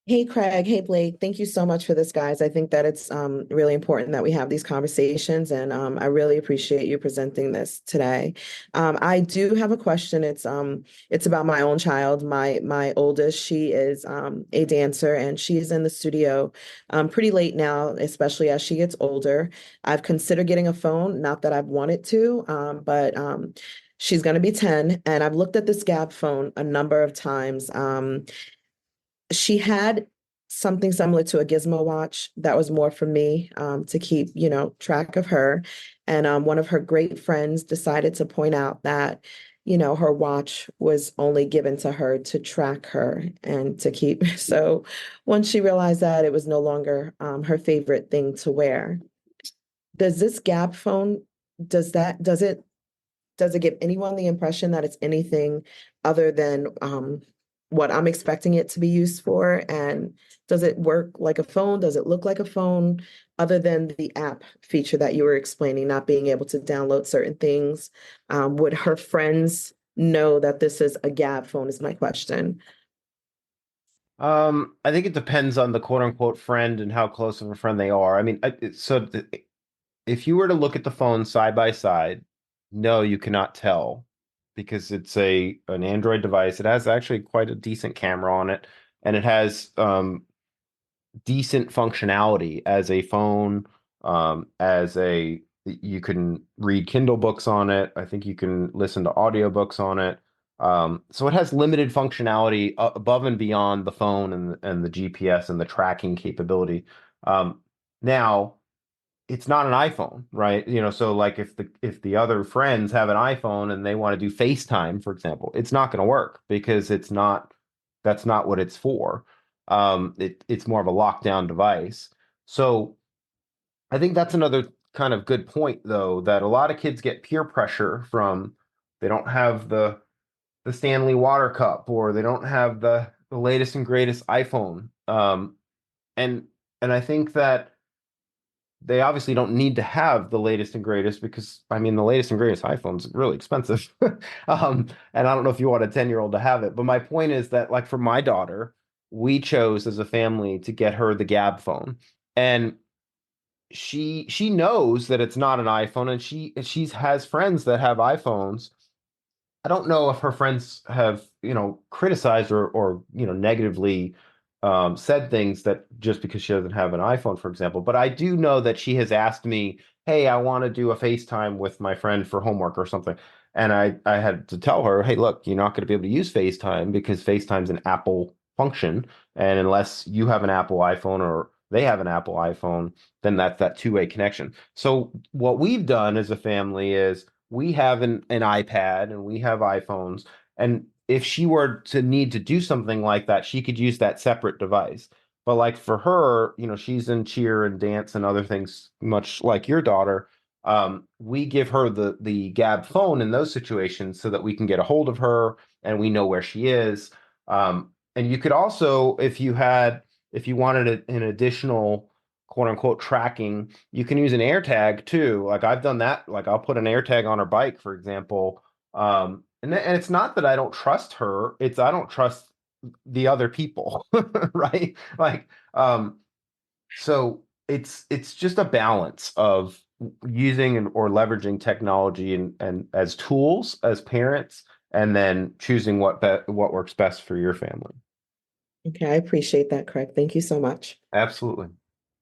Hey, Craig. Hey, Blake. Thank you so much for this, guys. I think that it's really important that we have these conversations, and I really appreciate you presenting this today. I do have a question. It's about my own child. My oldest, she is a dancer, and she's in the studio pretty late now, especially as she gets older. I've considered getting a phone, not that I've wanted to, but she's going to be 10, and I've looked at this Gab phone a number of times. She had something similar to a gizmo watch that was more for me to keep, track of her. And one of her great friends decided to point out that, her watch was only given to her to track her and to keep. So once she realized that, it was no longer her favorite thing to wear. Does this Gab phone, does it give anyone the impression that it's anything other than what I'm expecting it to be used for? And does it work like a phone? Does it look like a phone, other than the app feature that you were explaining, not being able to download certain things? Would her friends know that this is a Gab phone is my question. I think it depends on the quote unquote friend and how close of a friend they are. I mean, if you were to look at the phone side by side, no, you cannot tell, because it's an Android device. It has actually quite a decent camera on it, and it has decent functionality as a phone. You can read Kindle books on it. I think you can listen to audiobooks on it. So it has limited functionality above and beyond the phone and the GPS and the tracking capability. Now, it's not an iPhone, right? So like if the other friends have an iPhone and they want to do FaceTime, for example, it's not going to work because that's not what it's for. It's more of a lockdown device. So I think that's another kind of good point, though, that a lot of kids get peer pressure from. They don't have the Stanley water cup, or they don't have the latest and greatest iPhone. And I think that they obviously don't need to have the latest and greatest, because I mean, the latest and greatest iPhone's really expensive. And I don't know if you want a 10-year-old to have it, but my point is that, like, for my daughter, we chose as a family to get her the Gab phone. And she knows that it's not an iPhone, and she has friends that have iPhones. I don't know if her friends have, criticized or negatively said things that just because she doesn't have an iPhone, for example. But I do know that she has asked me hey, I want to do a FaceTime with my friend for homework or something. And I had to tell her, hey, look, you're not going to be able to use FaceTime because FaceTime's an Apple function. And unless you have an Apple iPhone or they have an Apple iPhone, then that's that two-way connection. So what we've done as a family is we have an iPad and we have iPhones. And if she were to need to do something like that, she could use that separate device. But like for her, she's in cheer and dance and other things, much like your daughter. We give her the Gab phone in those situations so that we can get a hold of her and we know where she is. And you could also, if you wanted an additional quote unquote tracking, you can use an AirTag too. Like I've done that. Like I'll put an AirTag on her bike, for example. And it's not that I don't trust her. It's I don't trust the other people, right? Like, so it's just a balance of using or leveraging technology and as tools as parents, and then choosing what works best for your family. Okay, I appreciate that, Craig. Thank you so much. Absolutely.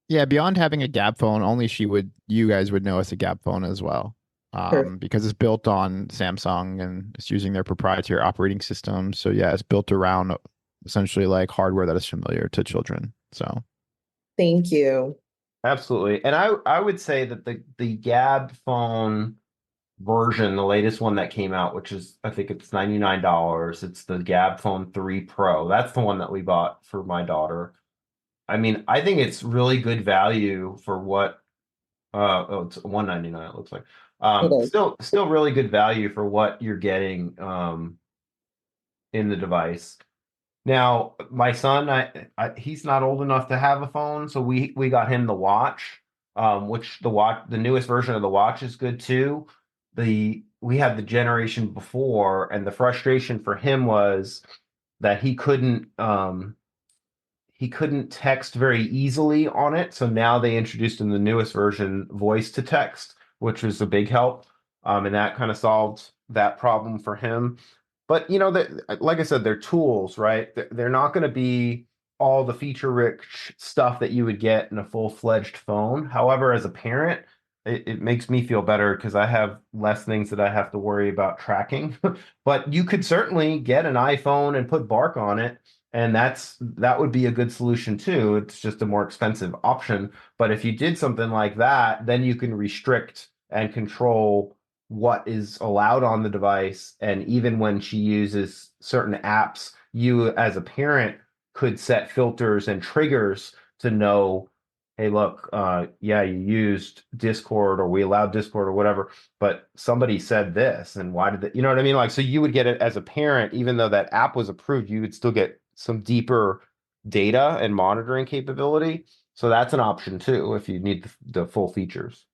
Yeah, beyond having a Gab phone, only you guys would know it's a Gab phone as well. Perfect. Because it's built on Samsung and it's using their proprietary operating system. So yeah, it's built around essentially like hardware that is familiar to children. So Thank you. Absolutely. And I would say that the Gab phone version, the latest one that came out, which is I think it's $99. It's the Gab Phone 3 Pro. That's the one that we bought for my daughter. I mean, I think it's really good value for what it's $199 it looks like. It is. Still really good value for what you're getting in the device. Now, my son, he's not old enough to have a phone, so we got him the watch, which the newest version of the watch is good too. We had the generation before, and the frustration for him was that he couldn't text very easily on it. So now they introduced in the newest version voice to text, which was a big help. And that kind of solved that problem for him. But like I said, they're tools, right? They're not going to be all the feature-rich stuff that you would get in a full-fledged phone. However, as a parent, it makes me feel better because I have less things that I have to worry about tracking. But you could certainly get an iPhone and put Bark on it, and that would be a good solution too. It's just a more expensive option. But if you did something like that, then you can restrict and control what is allowed on the device. And even when she uses certain apps, you as a parent could set filters and triggers to know, hey, look, yeah, you used Discord or we allowed Discord or whatever, but somebody said this and why did that, you know what I mean? Like, so you would get it as a parent, even though that app was approved, you would still get some deeper data and monitoring capability. So that's an option too, if you need the full features.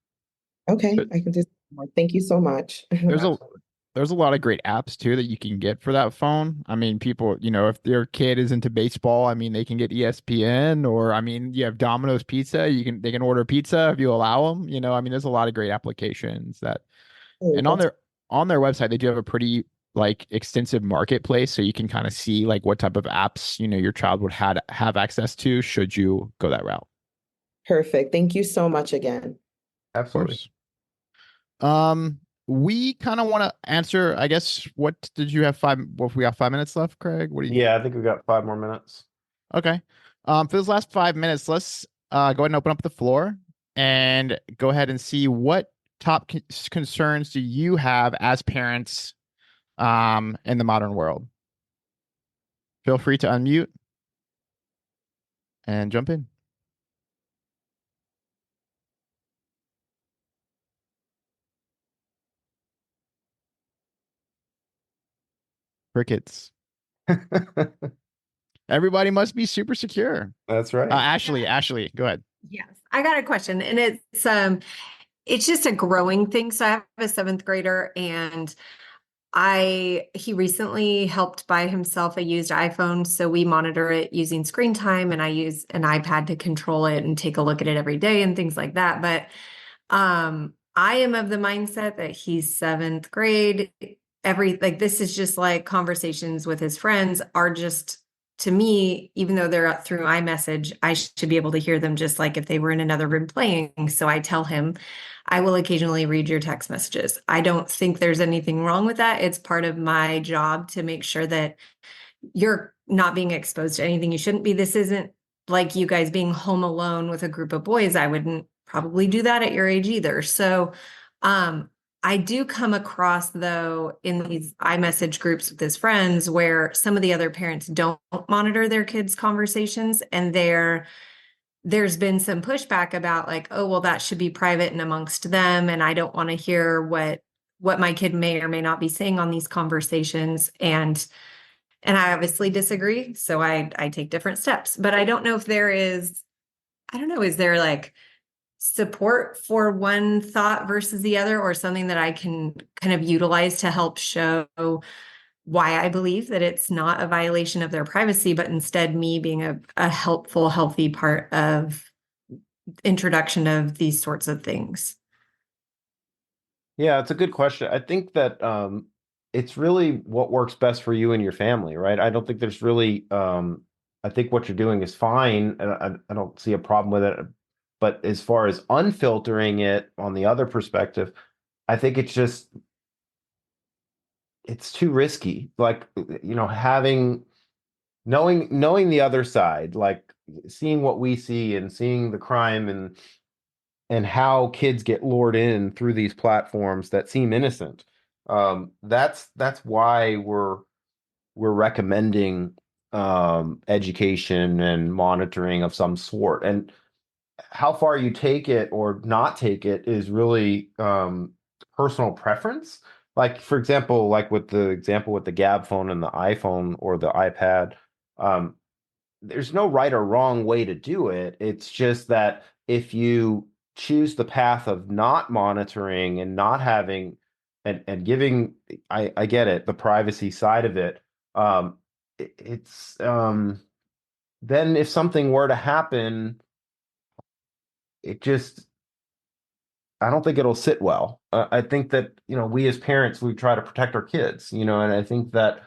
Okay, But- I can do more. Thank you so much. there's a lot of great apps too that you can get for that phone. I mean, people, if their kid is into baseball, I mean, they can get ESPN, or I mean, you have Domino's Pizza. They can order pizza if you allow them. I mean, there's a lot of great applications that, Oh, and on their website, they do have a pretty like extensive marketplace, so you can kind of see like what type of apps your child would have access to should you go that route. Perfect. Thank you so much again. Absolutely. We kind of want to answer, I guess, what did you have if we got 5 minutes left, Craig? What do you Yeah, I think we've got 5 more minutes. Okay. For this last 5 minutes, let's go ahead and open up the floor and go ahead and see what top concerns do you have as parents in the modern world. Feel free to unmute and jump in. Crickets. Everybody must be super secure. That's right. Ashley, go ahead. Yes, I got a question, and it's just a growing thing. So I have a 7th grader, and he recently helped buy himself a used iPhone. So we monitor it using screen time, and I use an iPad to control it and take a look at it every day and things like that. But I am of the mindset that he's 7th grade. This is just like conversations with his friends are just to me, even though they're through iMessage, I should be able to hear them just like if they were in another room playing. So I tell him, I will occasionally read your text messages. I don't think there's anything wrong with that. It's part of my job to make sure that you're not being exposed to anything you shouldn't be. This isn't like you guys being home alone with a group of boys. I wouldn't probably do that at your age either. So, I do come across, though, in these iMessage groups with his friends where some of the other parents don't monitor their kids' conversations, and there's been some pushback about like, oh, well, that should be private and amongst them, and I don't want to hear what my kid may or may not be saying on these conversations. And I obviously disagree, so I take different steps. But I don't know if there is, I don't know, is there like support for one thought versus the other, or something that I can kind of utilize to help show why I believe that it's not a violation of their privacy, but instead me being a helpful, healthy part of introduction of these sorts of things? Yeah, it's a good question. I think that it's really what works best for you and your family, right? I don't think there's really I think what you're doing is fine, and I don't see a problem with it. But as far as unfiltering it on the other perspective, I think it's too risky. Like, knowing the other side, like seeing what we see and seeing the crime and how kids get lured in through these platforms that seem innocent. That's why we're recommending education and monitoring of some sort. And how far you take it or not take it is really personal preference. Like, for example, like with the Gab phone and the iPhone or the iPad, there's no right or wrong way to do it. It's just that if you choose the path of not monitoring and not having and giving, I get it, the privacy side of it, it's then if something were to happen, it just, I don't think it'll sit well. I think that, we as parents, we try to protect our kids, and I think that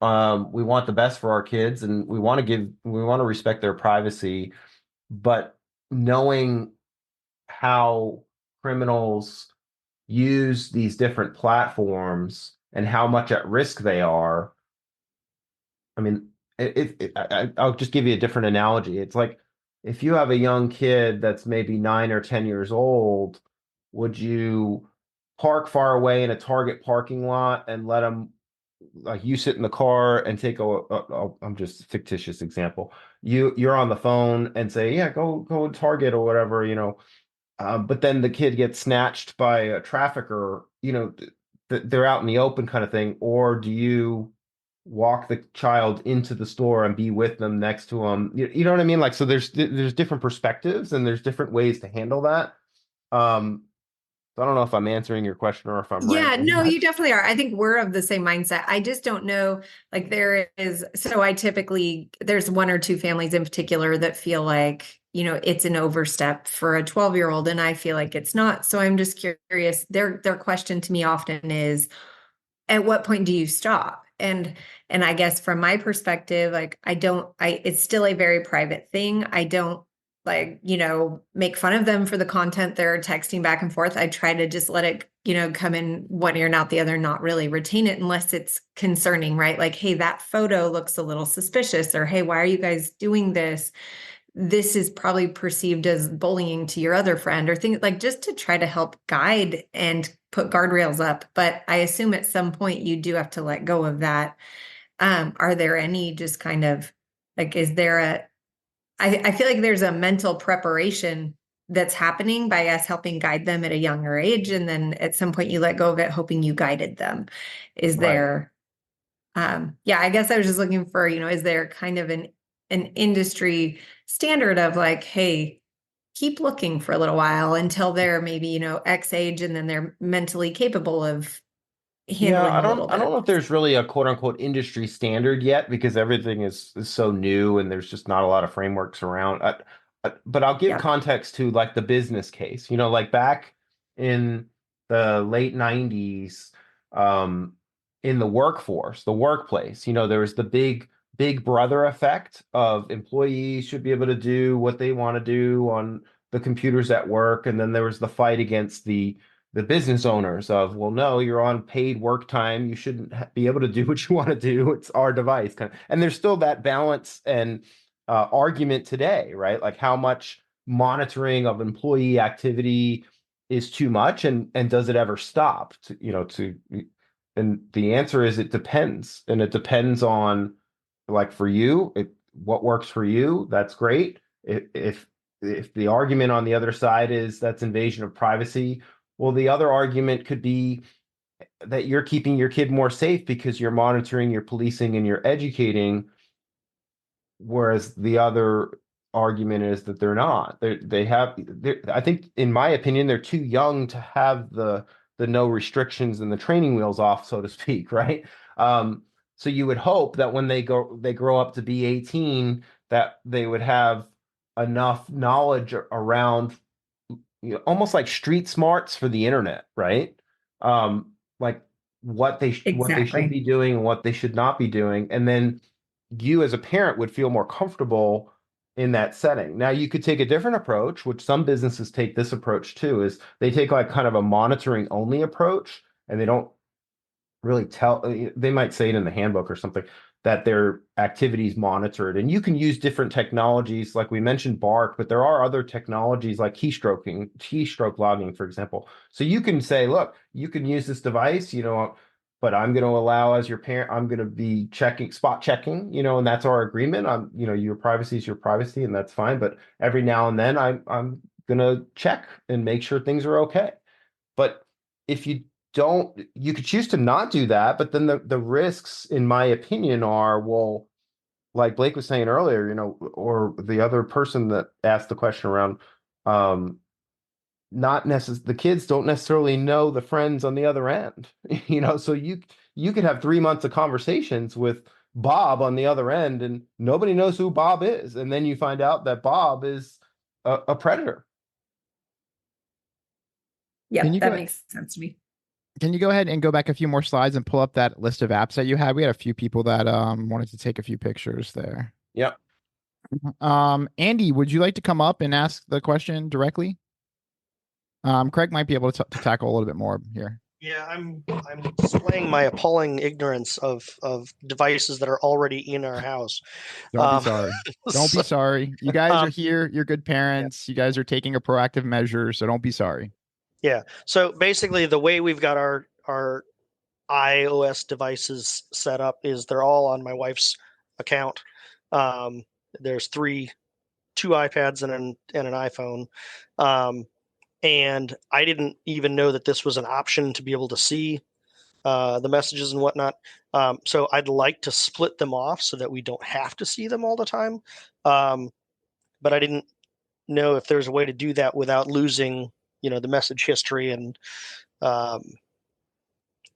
we want the best for our kids, and we want to respect their privacy, but knowing how criminals use these different platforms and how much at risk they are. I mean, I'll just give you a different analogy. It's like if you have a young kid that's maybe 9 or 10 years old, would you park far away in a Target parking lot and let them, like, you sit in the car and take I'm just a fictitious example. You're on the phone and say, yeah, go to Target or whatever, but then the kid gets snatched by a trafficker, they're out in the open kind of thing. Or do you walk the child into the store and be with them next to them? You know what I mean? Like, so there's different perspectives and there's different ways to handle that. So I don't know if I'm answering your question or if I'm Yeah, rambling. no, you definitely are. I think we're of the same mindset. I just don't know, like there's one or two families in particular that feel like, it's an overstep for a 12-year-old, and I feel like it's not. So I'm just curious. Their question to me often is, at what point do you stop? And I guess from my perspective, like it's still a very private thing. I don't make fun of them for the content they're texting back and forth. I try to just let it, come in one ear and out the other, not really retain it unless it's concerning, right? Like, hey, that photo looks a little suspicious, or hey, why are you guys doing this? This is probably perceived as bullying to your other friend, or things like, just to try to help guide and put guardrails up. But I assume at some point you do have to let go of that. Are there any just kind of like, is there I feel like there's a mental preparation that's happening by us helping guide them at a younger age. And then at some point you let go of it, hoping you guided them. Is there, I guess I was just looking for, is there kind of an industry standard of like, hey, keep looking for a little while until they're maybe, X age, and then they're mentally capable of handling a little bit. I don't know if there's really a quote unquote industry standard yet, because everything is so new and there's just not a lot of frameworks around. But I'll give context to like the business case. Like back in the late 90s, in the workforce, the workplace, there was the big big brother effect of employees should be able to do what they want to do on the computers at work. And then there was the fight against the business owners of, well, no, you're on paid work time. You shouldn't be able to do what you want to do. It's our device. And there's still that balance and argument today, right? Like how much monitoring of employee activity is too much, and does it ever stop? And the answer is it depends. And it depends on, like, for you, what works for you, that's great. If the argument on the other side is that's invasion of privacy, well, the other argument could be that you're keeping your kid more safe because you're monitoring, you're policing, and you're educating, whereas the other argument is that they're not. I think, in my opinion, they're too young to have the no restrictions and the training wheels off, so to speak, right? So you would hope that when they grow up to be 18, that they would have enough knowledge around, almost like street smarts for the internet, right? Like what they should be doing and what they should not be doing, and then you as a parent would feel more comfortable in that setting. Now, you could take a different approach, which some businesses take this approach too, is they take like kind of a monitoring only approach, and they don't really they might say it in the handbook or something that their activities monitored. And you can use different technologies, like we mentioned Bark, but there are other technologies like keystroke logging, for example. So you can say, look, you can use this device, but I'm going to allow, as your parent, I'm going to be spot checking, and that's our agreement. Your privacy is your privacy, and that's fine. But every now and then I'm going to check and make sure things are okay. But if you could choose to not do that, but then the risks, in my opinion, are, well, like Blake was saying earlier, or the other person that asked the question around, the kids don't necessarily know the friends on the other end, so you could have 3 months of conversations with Bob on the other end, and nobody knows who Bob is. And then you find out that Bob is a predator. Yeah, that makes sense to me. Can you go ahead and go back a few more slides and pull up that list of apps that you had? We had a few people that wanted to take a few pictures there. Yep. Andy, would you like to come up and ask the question directly? Craig might be able to tackle a little bit more here. Yeah, I'm displaying my appalling ignorance of devices that are already in our house. Don't be sorry. Don't be sorry. You guys are here. You're good parents. Yeah. You guys are taking a proactive measure, so don't be sorry. Yeah. So basically, the way we've got our iOS devices set up is they're all on my wife's account. There's two iPads and an iPhone. And I didn't even know that this was an option to be able to see the messages and whatnot. So I'd like to split them off so that we don't have to see them all the time. But I didn't know if there's a way to do that without losing, the message history, and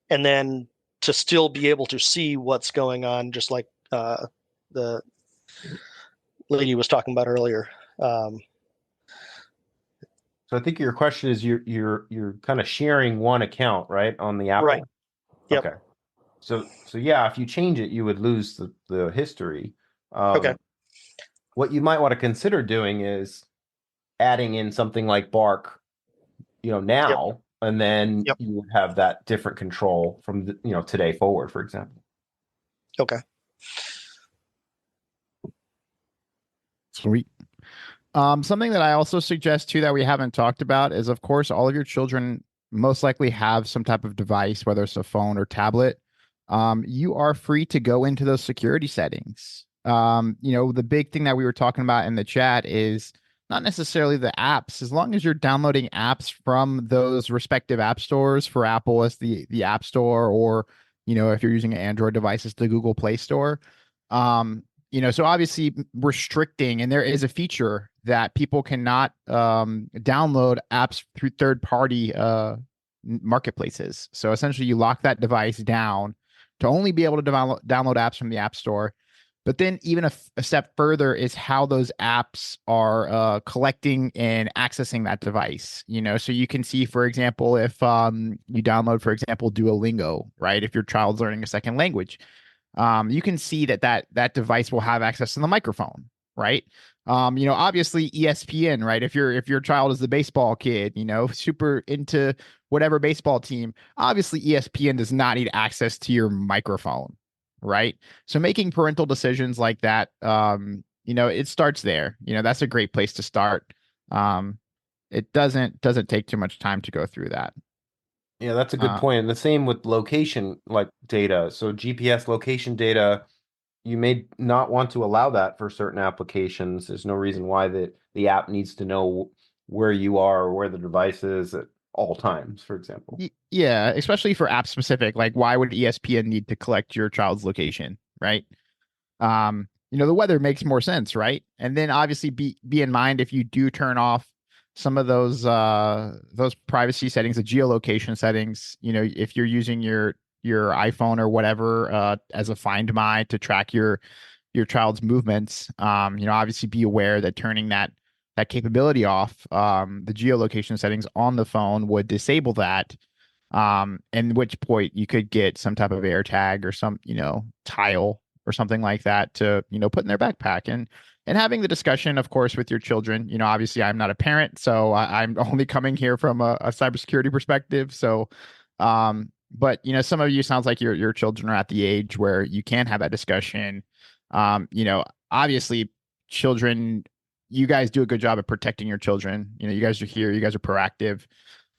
then to still be able to see what's going on, just like the lady was talking about earlier. So I think your question is you're kind of sharing one account, right, on the Apple? Right. Yep. Okay. So yeah, if you change it, you would lose the history. Okay. What you might want to consider doing is adding in something like Bark, now, yep. And then yep. You would have that different control from today forward, for example. Okay. Sweet. Something that I also suggest too that we haven't talked about is, of course, all of your children most likely have some type of device, whether it's a phone or tablet. You are free to go into those security settings. The big thing that we were talking about in the chat is not necessarily the apps. As long as you're downloading apps from those respective app stores, for Apple as the App Store, or if you're using an Android device, it's the Google Play Store. So obviously restricting, and there is a feature that people cannot download apps through third-party marketplaces. So essentially you lock that device down to only be able to download apps from the App Store. But then even a step further is how those apps are collecting and accessing that device. So you can see, for example, if you download, for example, Duolingo, right? If your child's learning a second language, you can see that device will have access to the microphone, right? Obviously ESPN, right? If your child is the baseball kid, super into whatever baseball team, obviously ESPN does not need access to your microphone, right? So making parental decisions like that, it starts there. That's a great place to start. It doesn't take too much time to go through that. Yeah, that's a good point. And the same with location like data. So GPS location data, you may not want to allow that for certain applications. There's no reason why the app needs to know where you are or where the device is at all times, for example. Yeah, especially for app specific. Like, why would ESPN need to collect your child's location, right? The weather makes more sense, right? And then obviously be in mind if you do turn off some of those privacy settings, the geolocation settings, if you're using your iPhone or whatever as a Find My to track your child's movements, obviously be aware that turning that capability off, the geolocation settings on the phone would disable that. In which point you could get some type of AirTag or some, tile or something like that to, put in their backpack and having the discussion, of course, with your children. Obviously I'm not a parent, so I'm only coming here from a cybersecurity perspective. So, but some of you sounds like your children are at the age where you can have that discussion. Obviously children, you guys do a good job of protecting your children. You guys are here, you guys are proactive.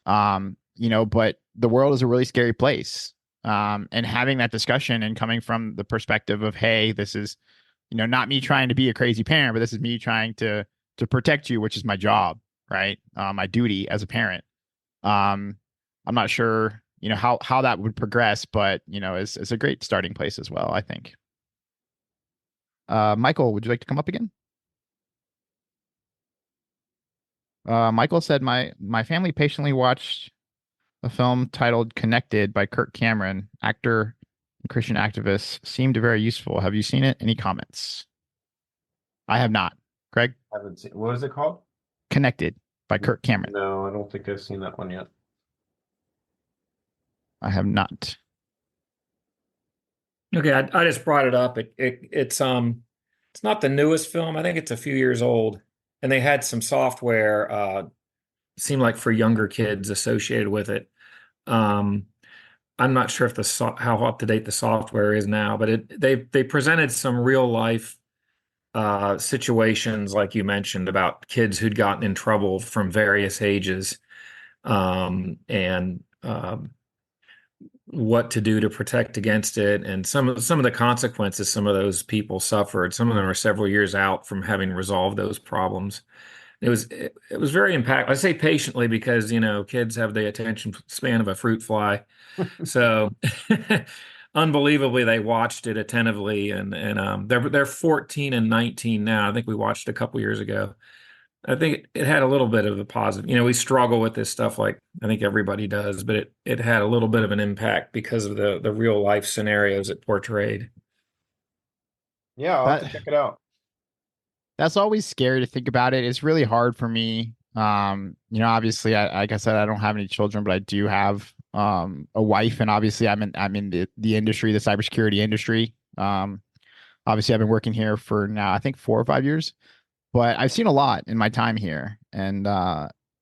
But the world is a really scary place. And having that discussion and coming from the perspective of, hey, this is, not me trying to be a crazy parent, but this is me trying to protect you, which is my job, right? My duty as a parent. I'm not sure, how that would progress, but it's a great starting place as well, I think. Michael, would you like to come up again? Michael said, my family patiently watched a film titled Connected by Kirk Cameron, actor and Christian activist. Seemed very useful. Have you seen it? Any comments? I have not. Craig? I haven't seen. What is it called? Connected by Kirk Cameron. No, I don't think I've seen that one yet. I have not. Okay, I just brought it up. It's not the newest film. I think it's a few years old, and they had some software seemed like for younger kids associated with it. I'm not sure if how up to date the software is now, but they presented some real life situations, like you mentioned, about kids who'd gotten in trouble from various ages, and what to do to protect against it, and some of the consequences some of those people suffered. Some of them are several years out from having resolved those problems. It was very impactful. I say patiently because kids have the attention span of a fruit fly, so unbelievably they watched it attentively, and they're 14 and 19 now. I think we watched a couple years ago. I think it had a little bit of a positive. We struggle with this stuff, like I think everybody does, but it had a little bit of an impact because of the real life scenarios it portrayed. Yeah, I'll have to check it out. That's always scary to think about it. It's really hard for me. Obviously, like I said, I don't have any children, but I do have a wife, and obviously, I'm in the industry, the cybersecurity industry. Obviously, I've been working here for now, I think 4 or 5 years, but I've seen a lot in my time here, and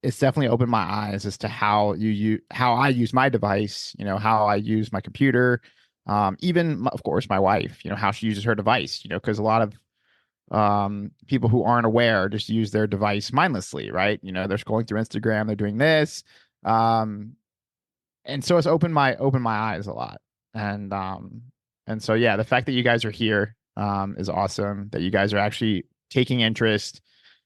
it's definitely opened my eyes as to how I use my device. How I use my computer, even of course my wife. How she uses her device. Because a lot of people who aren't aware just use their device mindlessly, right? They're scrolling through Instagram, they're doing this, and so it's opened my eyes a lot. And so yeah, the fact that you guys are here is awesome, that you guys are actually taking interest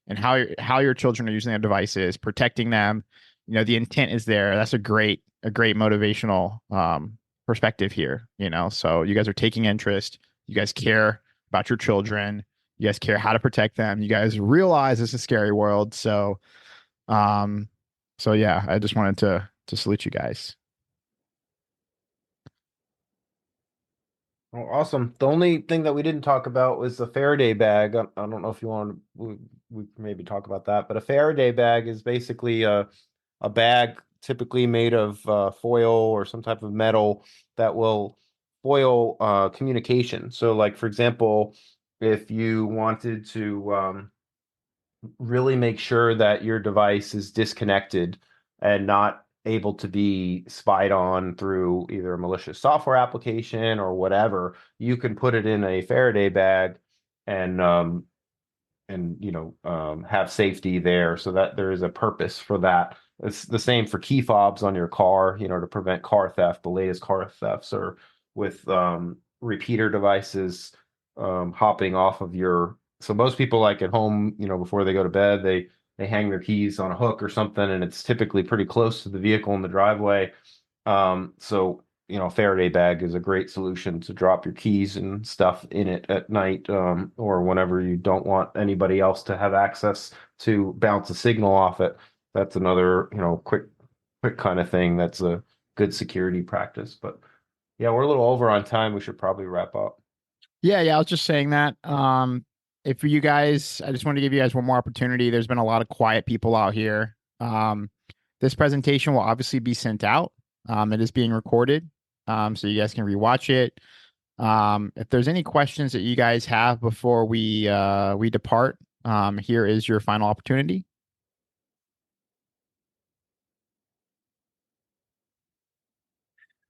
in how your children are using their devices, protecting them. The intent is there. That's a great motivational perspective here. So you guys are taking interest, you guys care about your children, you guys care how to protect them. You guys realize it's a scary world. So, yeah, I just wanted to salute you guys. Oh, awesome. The only thing that we didn't talk about was the Faraday bag. I don't know if you want to, we maybe talk about that, but a Faraday bag is basically a bag typically made of foil or some type of metal that will foil communication. So like, for example, if you wanted to really make sure that your device is disconnected and not able to be spied on through either a malicious software application or whatever, you can put it in a Faraday bag and have safety there, so that there is a purpose for that. It's the same for key fobs on your car, to prevent car theft. The latest car thefts are with repeater devices hopping off of your. So most people, like at home, before they go to bed, they hang their keys on a hook or something, and it's typically pretty close to the vehicle in the driveway. So Faraday bag is a great solution to drop your keys and stuff in it at night, or whenever you don't want anybody else to have access to bounce a signal off it. That's another, quick kind of thing. That's a good security practice. But yeah, we're a little over on time. We should probably wrap up. Yeah, I was just saying that. If you guys, I just want to give you guys one more opportunity. There's been a lot of quiet people out here. This presentation will obviously be sent out. It is being recorded, so you guys can rewatch it. If there's any questions that you guys have before we depart, here is your final opportunity.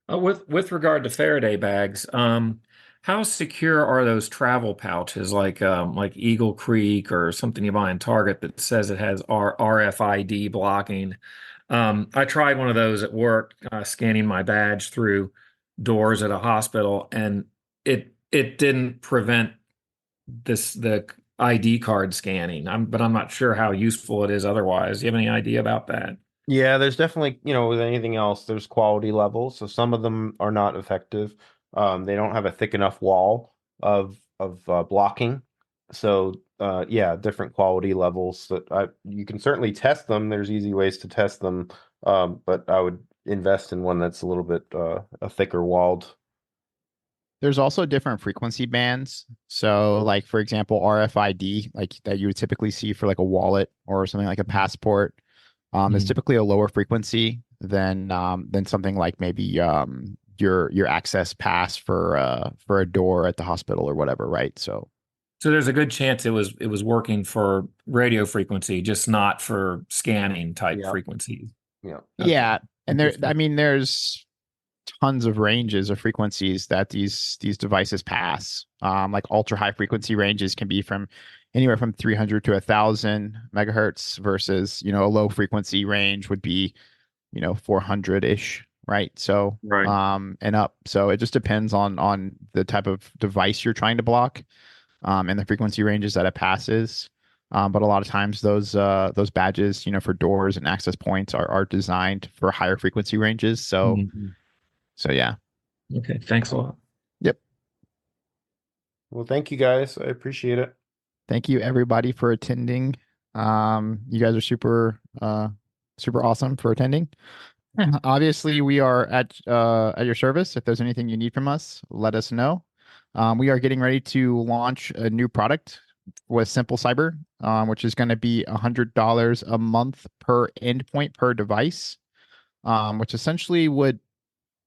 With regard to Faraday bags, how secure are those travel pouches like Eagle Creek or something you buy in Target that says it has RFID blocking? I tried one of those at work, scanning my badge through doors at a hospital, and it didn't prevent the ID card scanning. But I'm not sure how useful it is otherwise. Do you have any idea about that? Yeah, there's definitely, with anything else, there's quality levels. So some of them are not effective. They don't have a thick enough wall of blocking. So yeah, different quality levels that you can certainly test them. There's easy ways to test them, but I would invest in one that's a little bit a thicker walled. There's also different frequency bands. So like, for example, RFID, like that you would typically see for like a wallet or something like a passport, is typically a lower frequency than something like maybe your access pass for a door at the hospital or whatever, right? So there's a good chance it was working for radio frequency, just not for scanning type frequencies. Yeah. Okay. Yeah, and there's tons of ranges of frequencies that these devices pass. Like ultra high frequency ranges can be from anywhere from 300 to 1,000 megahertz versus a low frequency range would be 400-ish, right? So and up. So it just depends on the type of device you're trying to block, and the frequency ranges that it passes. But a lot of times those badges, for doors and access points are designed for higher frequency ranges. So so yeah. Okay, thanks a lot. Yep. Well, thank you guys. I appreciate it. Thank you everybody for attending. You guys are super awesome for attending. Obviously, we are at your service. If there's anything you need from us, let us know. We are getting ready to launch a new product with Simple Cyber, which is going to be $100 a month per endpoint per device, which essentially would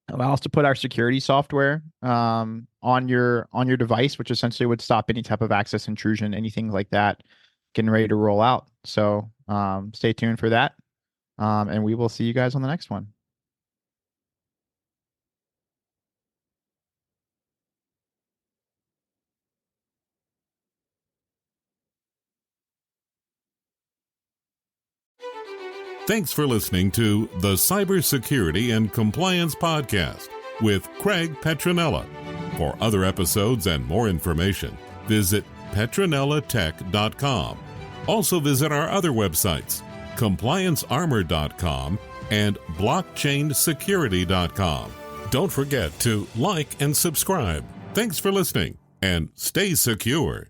allow us to put our security software on your device, which essentially would stop any type of access intrusion, anything like that, getting ready to roll out. So stay tuned for that, and we will see you guys on the next one. Thanks for listening to the Cybersecurity and Compliance Podcast with Craig Petronella. For other episodes and more information, visit PetronellaTech.com. Also visit our other websites, ComplianceArmor.com and BlockchainSecurity.com. Don't forget to like and subscribe. Thanks for listening, and stay secure.